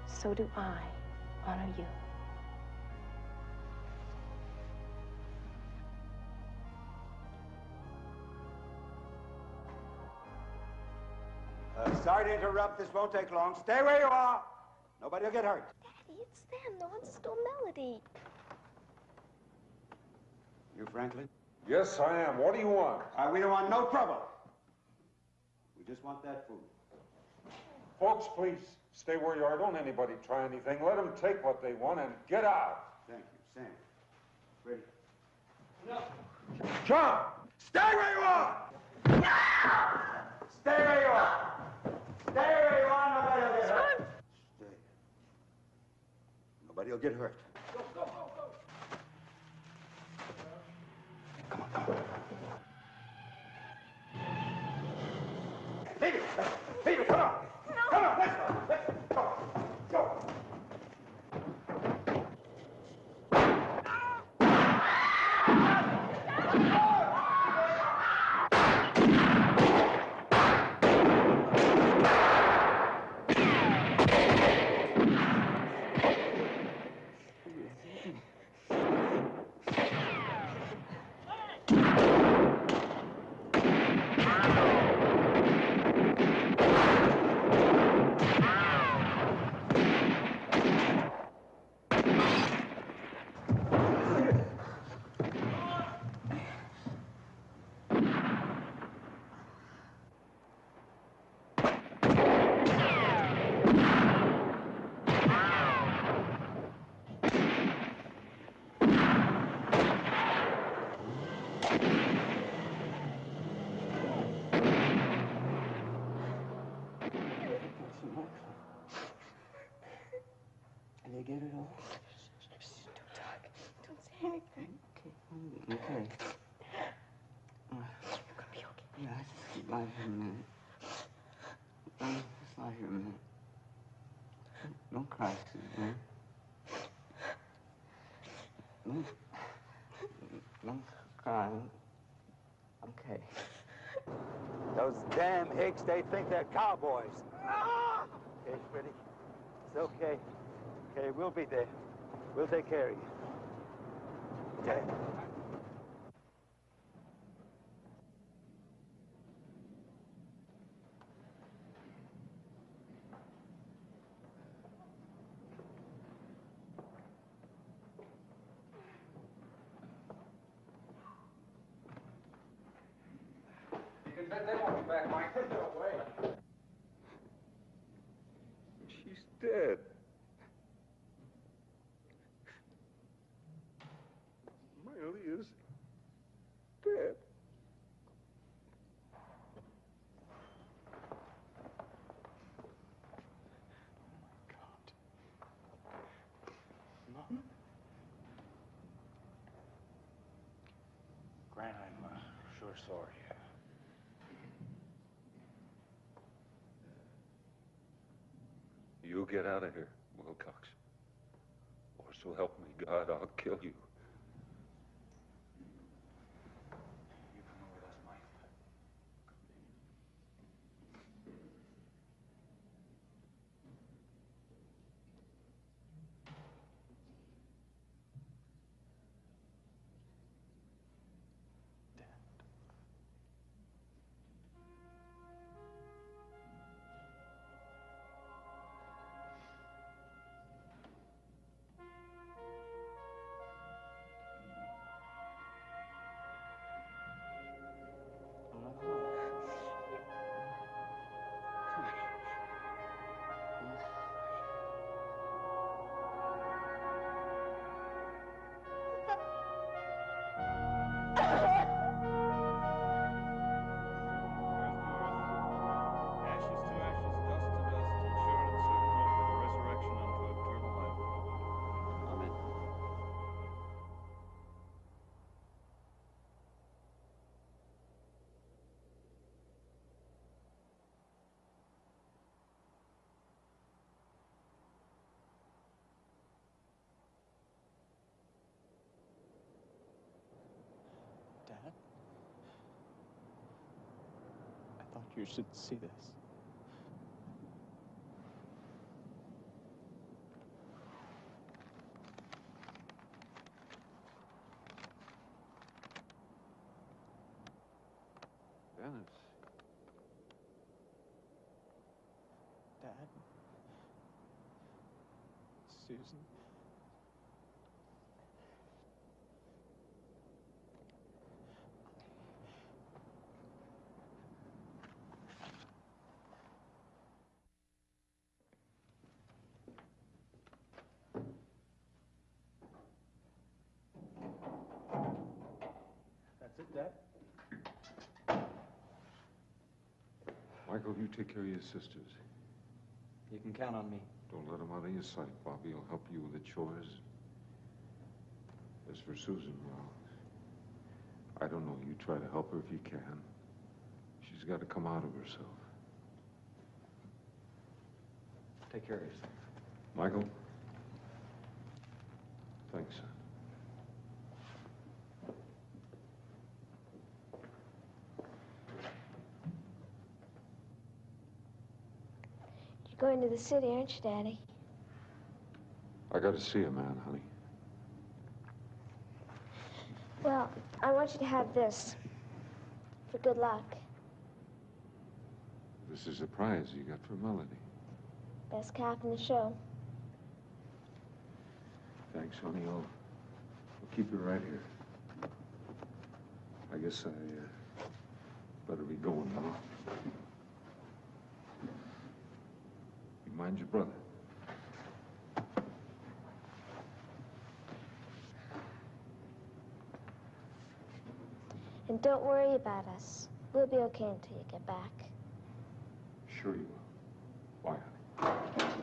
so do I honor you. Sorry to interrupt. This won't take long. Stay where you are. Nobody will get hurt. Daddy, it's them. The ones that stole Melody. You, Franklin? Yes, I am. What do you want? We don't want no trouble. We just want that food. Folks, please, stay where you are. Don't anybody try anything. Let them take what they want and get out. Thank you. Sam. Ready? No. John! Stay where you are! Stay where you are! Stay where you are. Nobody will get hurt. Stay. Nobody will get hurt. Come on, come on. Phoebe! Phoebe, come on! Come on, let's go! Let's go! Go! Can you get it all? Don't talk. Don't say anything. Okay. You're gonna be okay. Yeah, just lie here a minute. Just lie here a minute. Don't cry, Suzanne. Don't cry. Okay. Those damn hicks, they think they're cowboys. Okay, Freddie. It's okay. Okay, we'll be there. We'll take care of you. Okay? You can bet they won't be back, Mike. No way. She's dead. Miley is dead. Mom? Grant, I'm sure sorry. You get out of here, Wilcox. Or so help me God, I'll kill you. You come with us, Mike. You should see this. Dennis. Dad? Susan? That's it, Dad? Michael, you take care of your sisters. You can count on me. Don't let them out of your sight, Bobby. He'll help you with the chores. As for Susan, well, I don't know. You try to help her if you can. She's got to come out of herself. Take care of yourself. Michael? Thanks, son. You're going to the city, aren't you, Daddy? I got to see a man, honey. Well, I want you to have this for good luck. This is a prize you got for Melody. Best calf in the show. Thanks, honey. I'll keep you right here. I guess I better be going, honey. You mind your brother? And don't worry about us. We'll be okay until you get back. Sure you will. Bye, honey.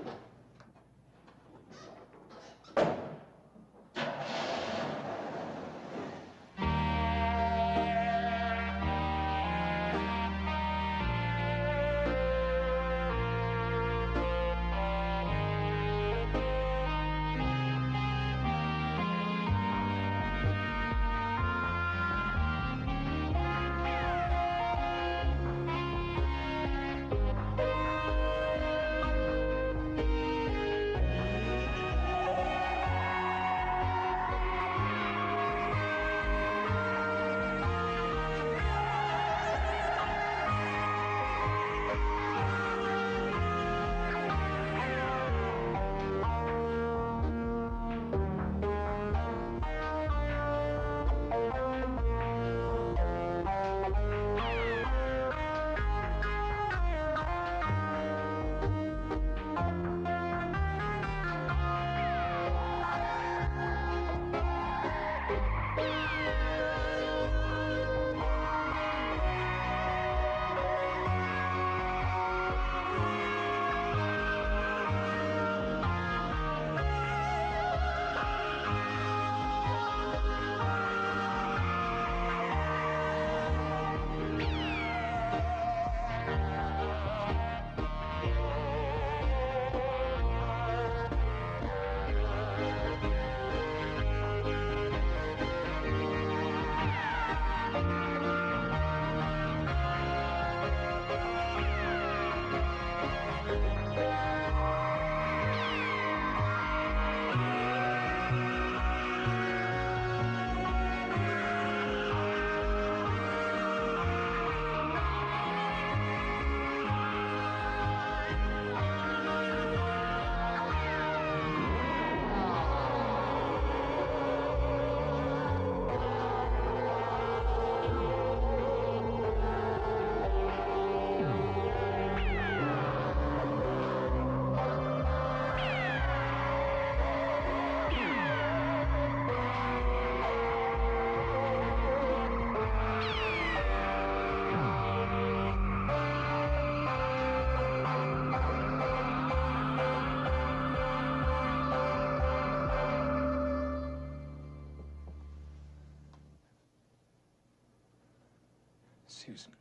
Susan.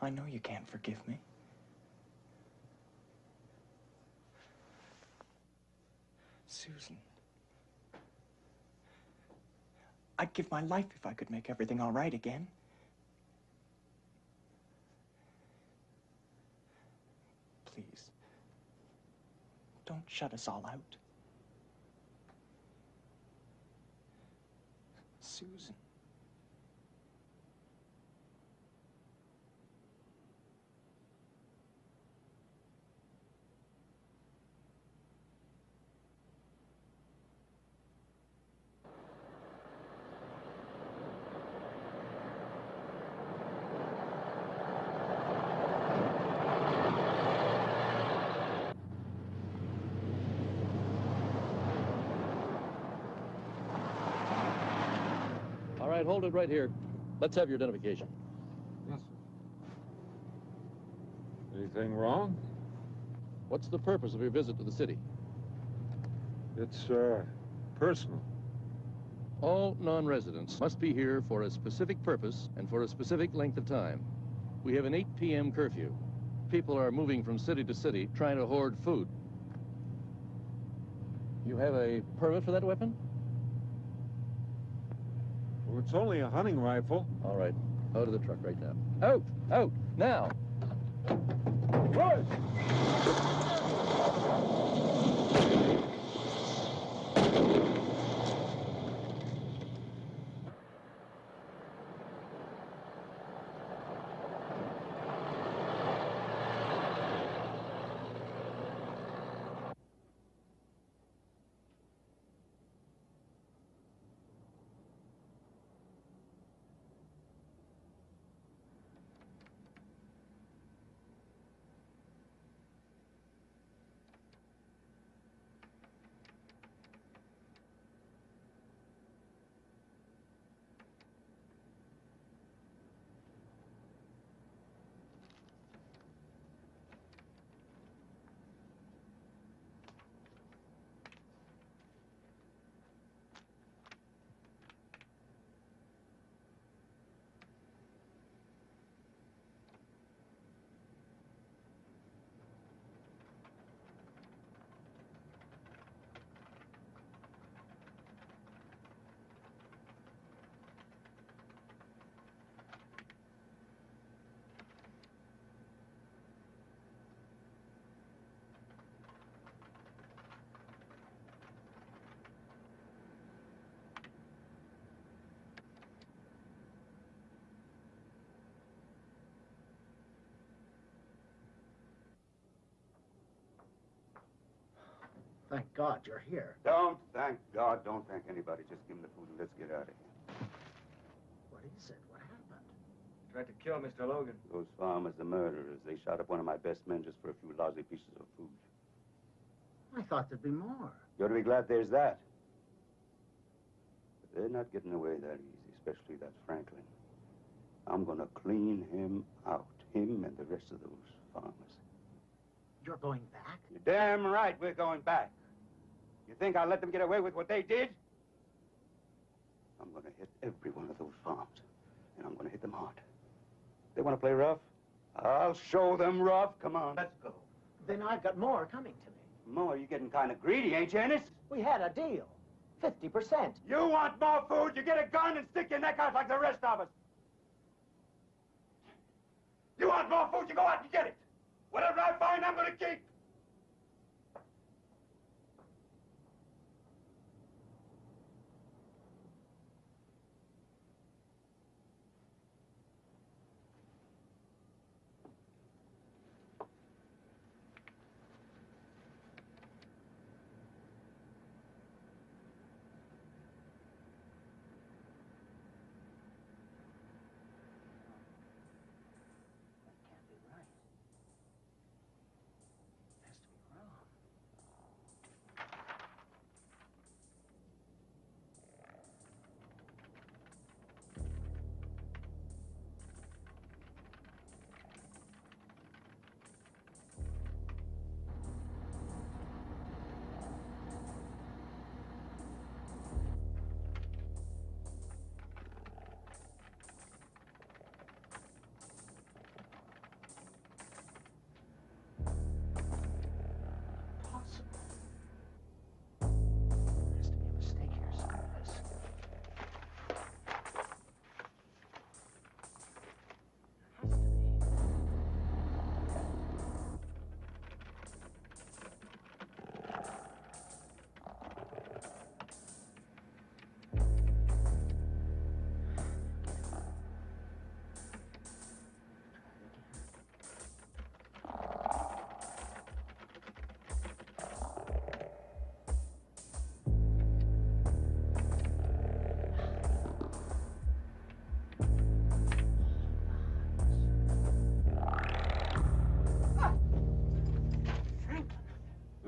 I know you can't forgive me. Susan. I'd give my life if I could make everything all right again. Please, don't shut us all out. Susan. All right, hold it right here. Let's have your identification. Yes, sir. Anything wrong? What's the purpose of your visit to the city? It's, personal. All non-residents must be here for a specific purpose and for a specific length of time. We have an 8 p.m. curfew. People are moving from city to city trying to hoard food. You have a permit for that weapon? Well, it's only a hunting rifle. All right. Out of the truck right now. Out! Out! Now! Boris! Thank God you're here. Don't thank God. Don't thank anybody. Just give him the food and let's get out of here. What is it? What happened? Tried to kill Mr. Logan. Those farmers, the murderers, they shot up one of my best men just for a few lousy pieces of food. I thought there'd be more. You ought to be glad there's that. But they're not getting away that easy, especially that Franklin. I'm gonna clean him out. Him and the rest of those farmers. You're going back? You're damn right we're going back. You think I'll let them get away with what they did? I'm gonna hit every one of those farms. And I'm gonna hit them hard. They want to play rough? I'll show them rough. Come on, let's go. Then I've got more coming to me. More? You're getting kind of greedy, ain't you, Ennis? We had a deal. 50%. You want more food? You get a gun and stick your neck out like the rest of us. You want more food? You go out and get it. Whatever I find, I'm gonna keep.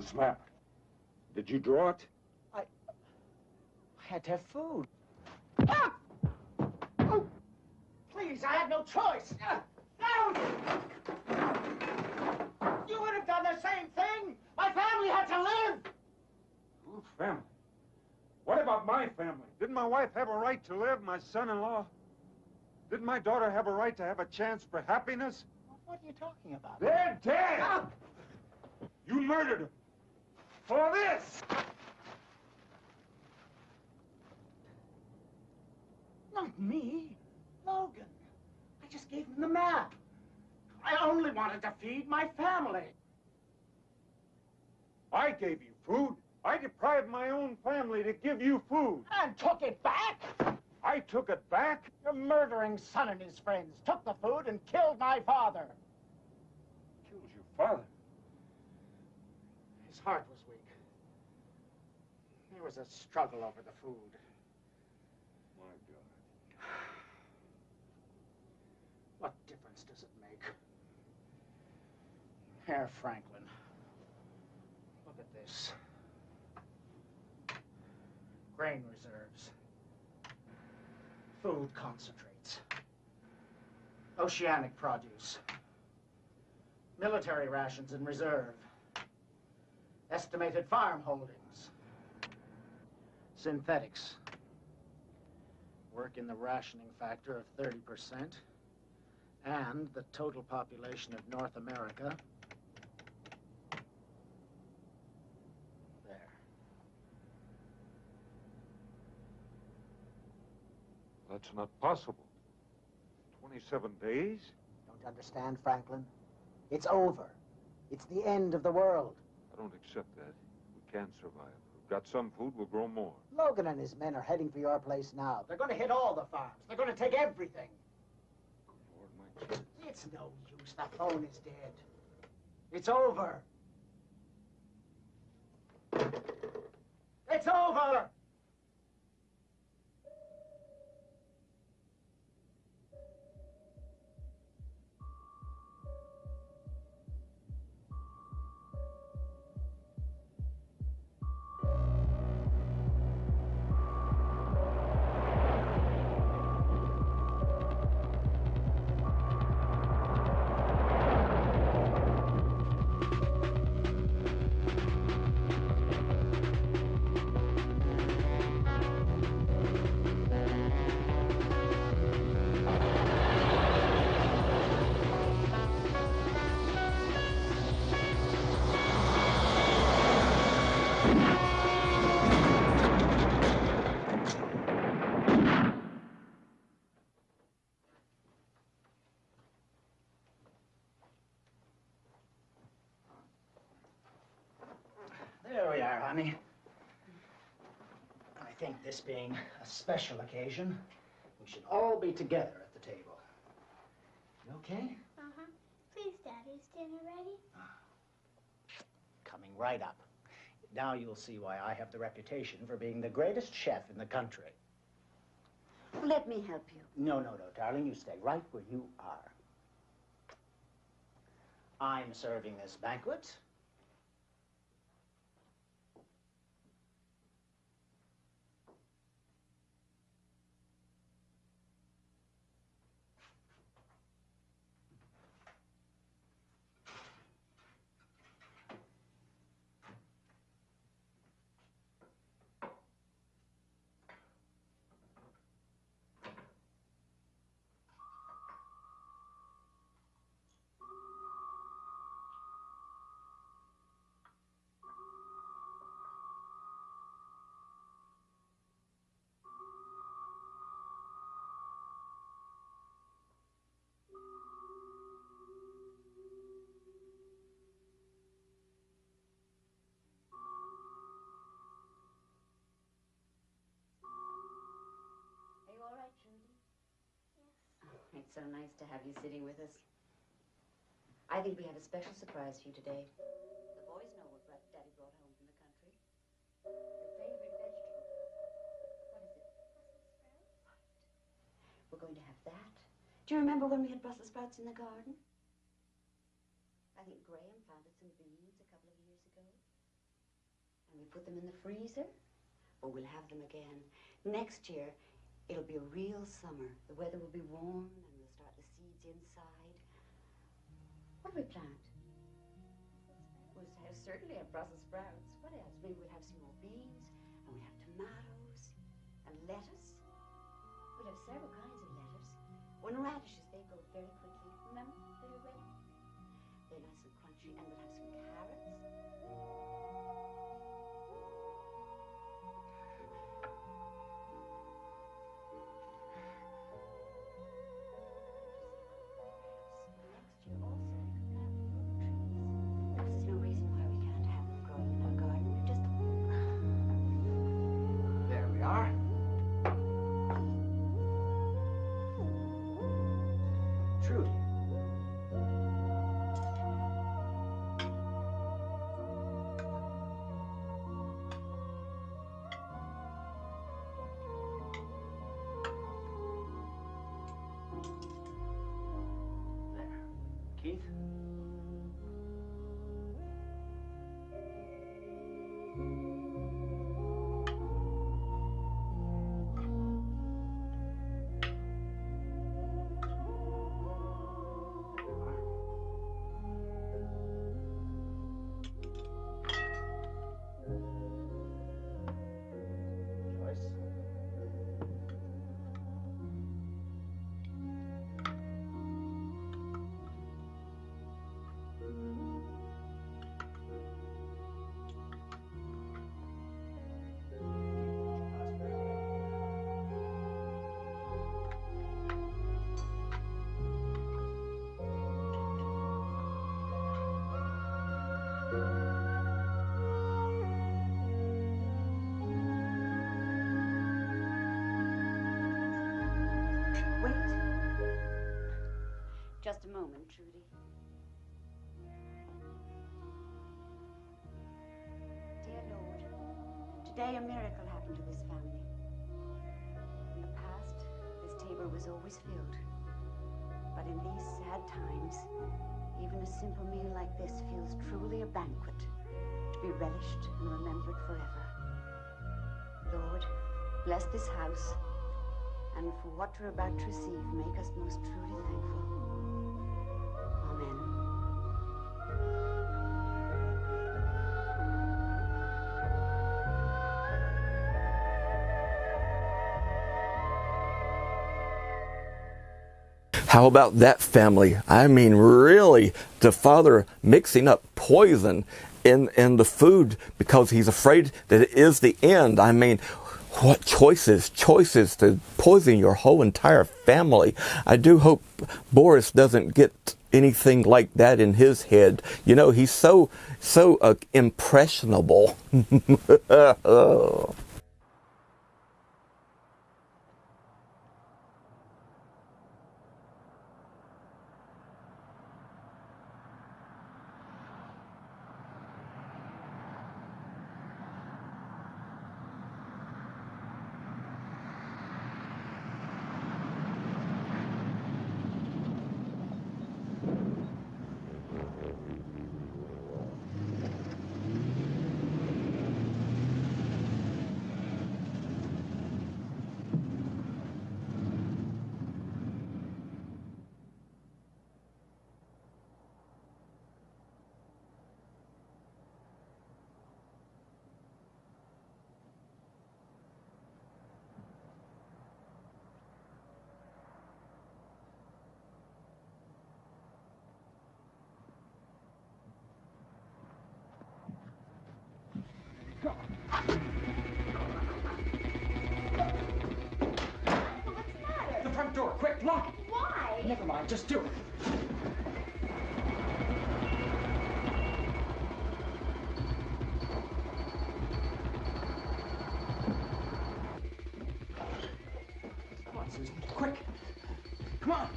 This map. Did you draw it? I had to have food. Please, I had no choice. No! You would have done the same thing. My family had to live. Whose family? What about my family? Didn't my wife have a right to live, my son-in-law? Didn't my daughter have a right to have a chance for happiness? What are you talking about? They're dead! You murdered them. For this! Not me. Logan. I just gave him the map. I only wanted to feed my family. I gave you food. I deprived my own family to give you food. And took it back? I took it back? Your murdering son and his friends took the food and killed my father. Killed your father? His heart was weak. There was a struggle over the food. My God. What difference does it make? Herr Franklin, look at this. Grain reserves. Food concentrates. Oceanic produce. Military rations in reserve. Estimated farm holdings. Synthetics. Work in the rationing factor of 30%. And the total population of North America. There. That's not possible. 27 days? Don't understand, Franklin? It's over. It's the end of the world. I don't accept that. We can't survive. We've got some food, we'll grow more. Logan and his men are heading for your place now. They're going to hit all the farms. They're going to take everything. Lord, my kids. It's no use. The phone is dead. It's over. It's over! There we are, honey. I think this being a special occasion, we should all be together at the table. You okay? Uh-huh. Please, Daddy, is dinner ready? Coming right up. Now you'll see why I have the reputation for being the greatest chef in the country. Let me help you. No, darling. You stay right where you are. I'm serving this banquet. It's so nice to have you sitting with us. I think we have a special surprise for you today. The boys know what Daddy brought home from the country. Your favorite vegetable. What is it? Brussels sprouts. Right. We're going to have that. Do you remember when we had Brussels sprouts in the garden? I think Graham planted some beans a couple of years ago. And we put them in the freezer, or we'll have them again. Next year, it'll be a real summer. The weather will be warm, and we'll start the seeds inside. What do we plant? We'll certainly have Brussels sprouts. What else? Maybe we'll have some more beans, and we'll have tomatoes, and lettuce. We'll have several kinds of lettuce. When radishes, they go very quickly. Remember? They're red. They're nice and crunchy, and we'll have some carrots. There we are. Trudy. There. Keith? Joyce? Wait. Just a moment, Trudy. Dear Lord, today a miracle happened to this family. In the past, this table was always filled. But in these sad times, even a simple meal like this feels truly a banquet, to be relished and remembered forever. Lord, bless this house, and for what we're about to receive, make us most truly thankful. Amen. How about that family? I mean, really, the father mixing up poison in the food because he's afraid that it is the end. I mean, what choices to poison your whole entire family. I do hope Boris doesn't get anything like that in his head. You know, he's so impressionable. The front door, quick, lock it. Why? Never mind, just do it. Come on, Susan, quick. Come on.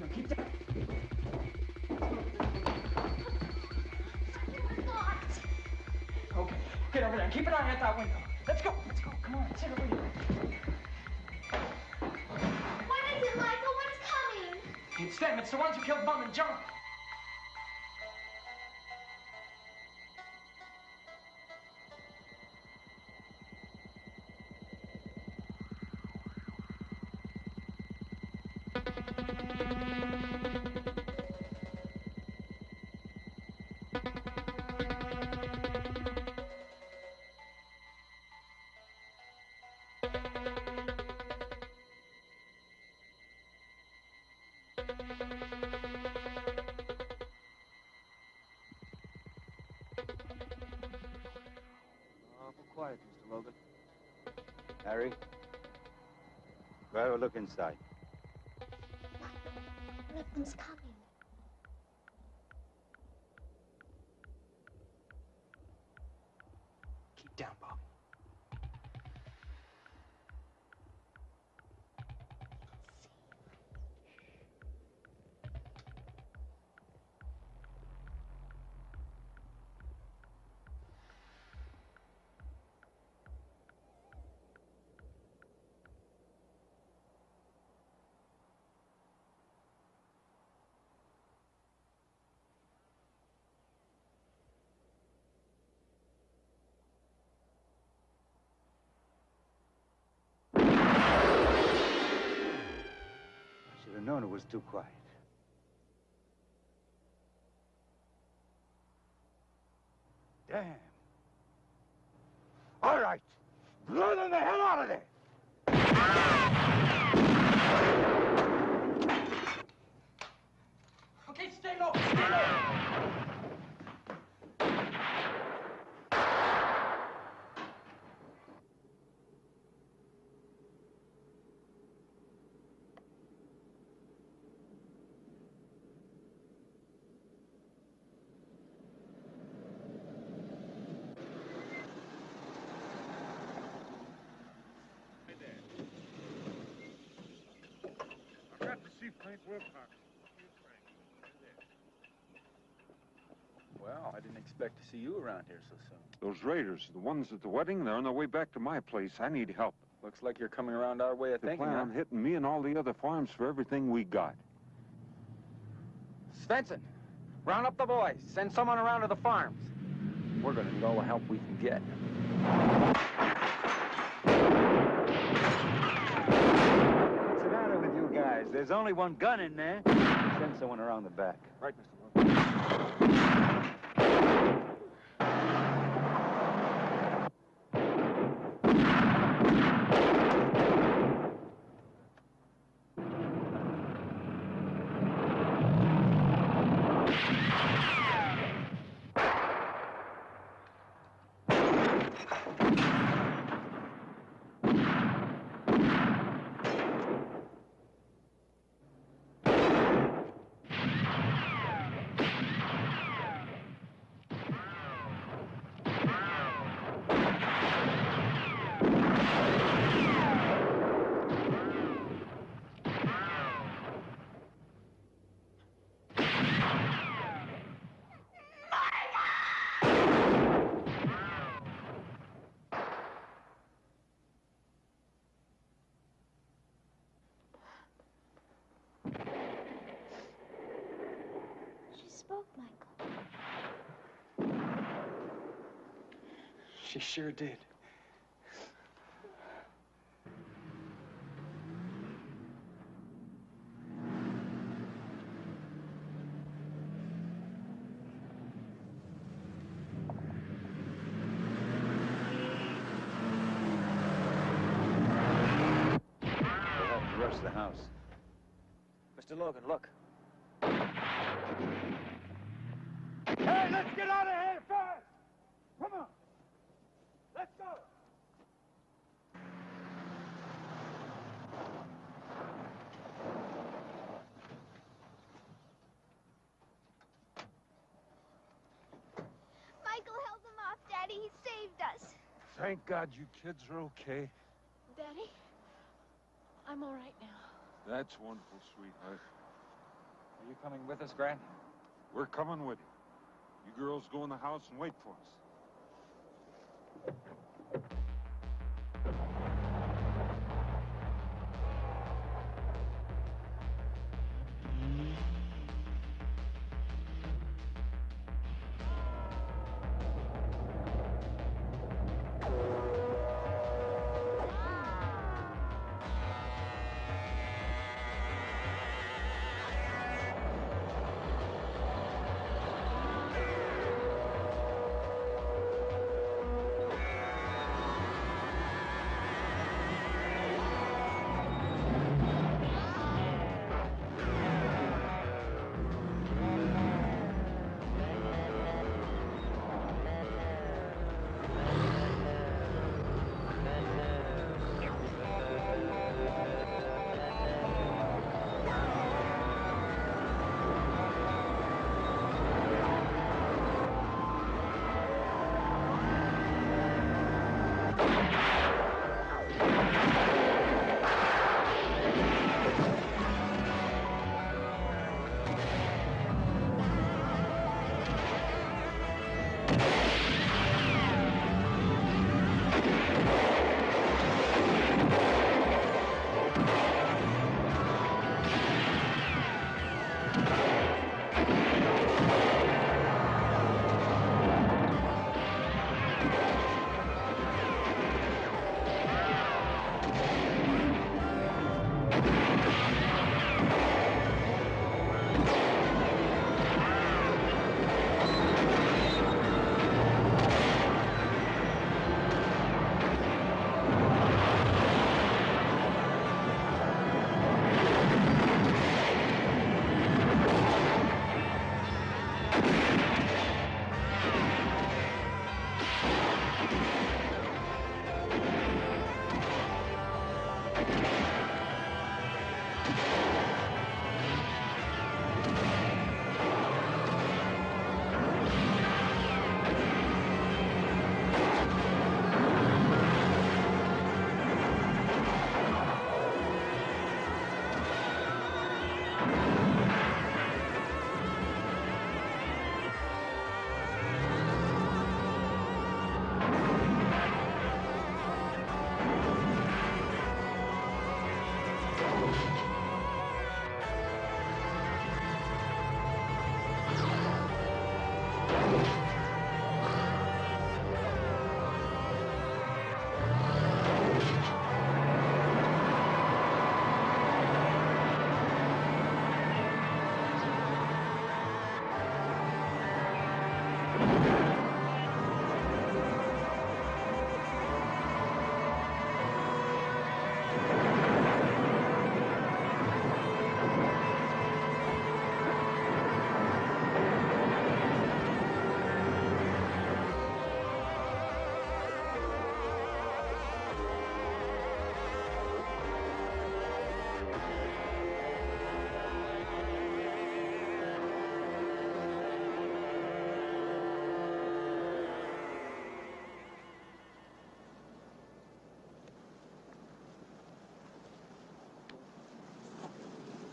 Now keep that. Okay, get over there. Keep an eye out that window. Let's go. Let's go. Come on, sit over here. What is it, Michael? What's coming? It's them. It's the ones who killed Mom and John. Logan. Harry, go have a look inside. One of them's coming. Keep down, Bobby. I should have known it was too quiet. Damn. All right. Blow them the hell out of there. Okay, stay low. Stay low. I've got to see Clint Walker. Well, I didn't expect to see you around here so soon. Those raiders, the ones at the wedding, they're on their way back to my place. I need help. Looks like you're coming around our way of They thinking, plan huh? on hitting me and all the other farms for everything we got. Svensson, round up the boys. Send someone around to the farms. We're gonna need all the help we can get. What's the matter with you guys? There's only one gun in there. Send someone around the back. Right, Mr. Logan. She spoke, Michael. She sure did. We'll have to rush the house. Mr. Logan, look. Hey, let's get out of here fast! Come on! Let's go! Michael held them off, Daddy. He saved us. Thank God you kids are okay. Daddy, I'm all right now. That's wonderful, sweetheart. Are you coming with us, Grant? We're coming with you. You girls go in the house and wait for us.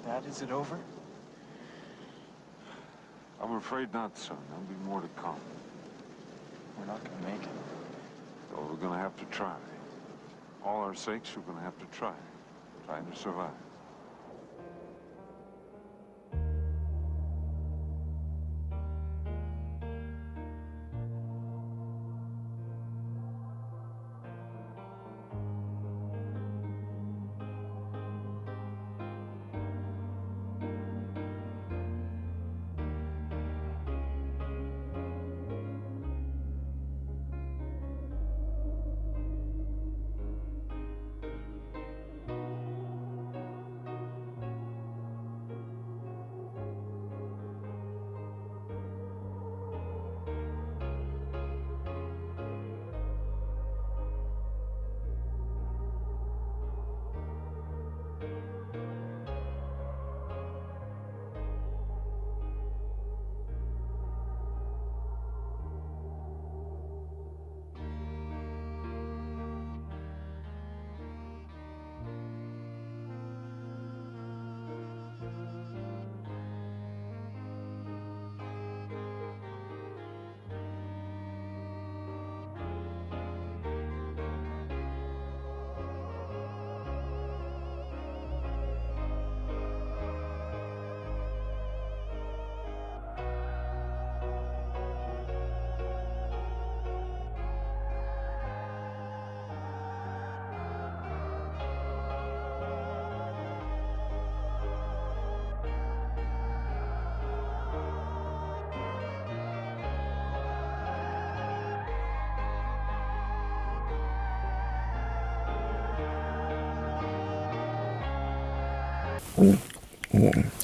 Dad, is it over? I'm afraid not, son. There'll be more to come. We're not gonna make it. So we're gonna have to try. All our sakes, we're gonna have to try. Try to survive.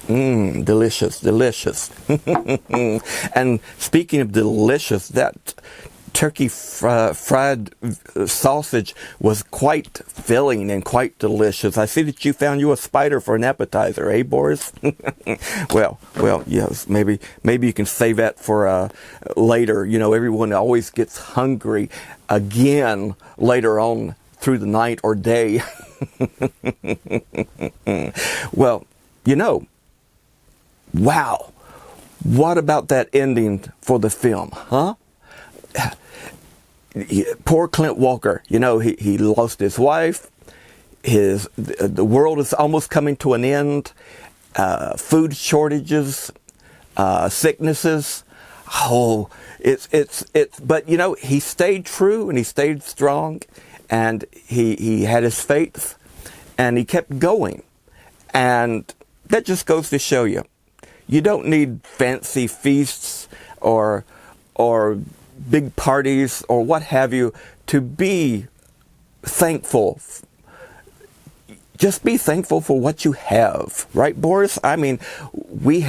Delicious, delicious. And speaking of delicious, that turkey fried sausage was quite filling and quite delicious. I see that you found you a spider for an appetizer, eh, Boris? well, yes. Maybe you can save that for later. You know, everyone always gets hungry again later on through the night or day. Well, you know, wow. What about that ending for the film, huh? Poor Clint Walker, you know, he lost his wife. The world is almost coming to an end. Food shortages, sicknesses. Oh, but you know, he stayed true and he stayed strong, and he had his faith, and he kept going. And that just goes to show you, you don't need fancy feasts or big parties or what have you to be thankful. Just be thankful for what you have, right, Boris? I mean, I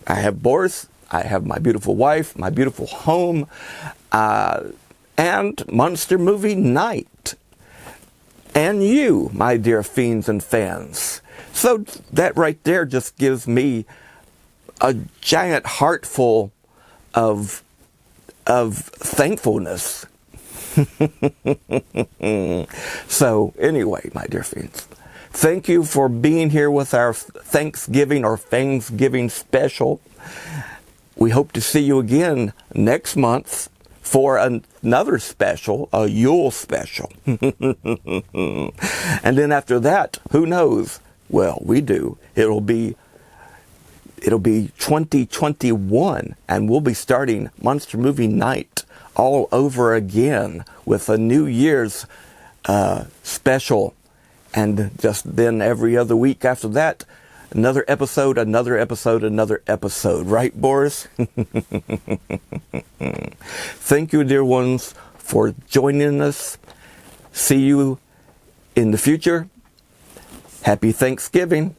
have Boris, I have my beautiful wife, my beautiful home, and Monster Movie Night. And you, my dear fiends and fans. So that right there just gives me a giant heart full of thankfulness. So anyway, my dear fiends, thank you for being here with our Thanksgiving or FangsGiving special. We hope to see you again next month for another special, a Yule special. And then after that, who knows? Well, we do. It'll be 2021, and we'll be starting Monster Movie Night all over again with a New Year's special. And just then every other week after that, another episode, another episode, another episode. Right, Boris? Thank you, dear ones, for joining us. See you in the future. Happy Thanksgiving.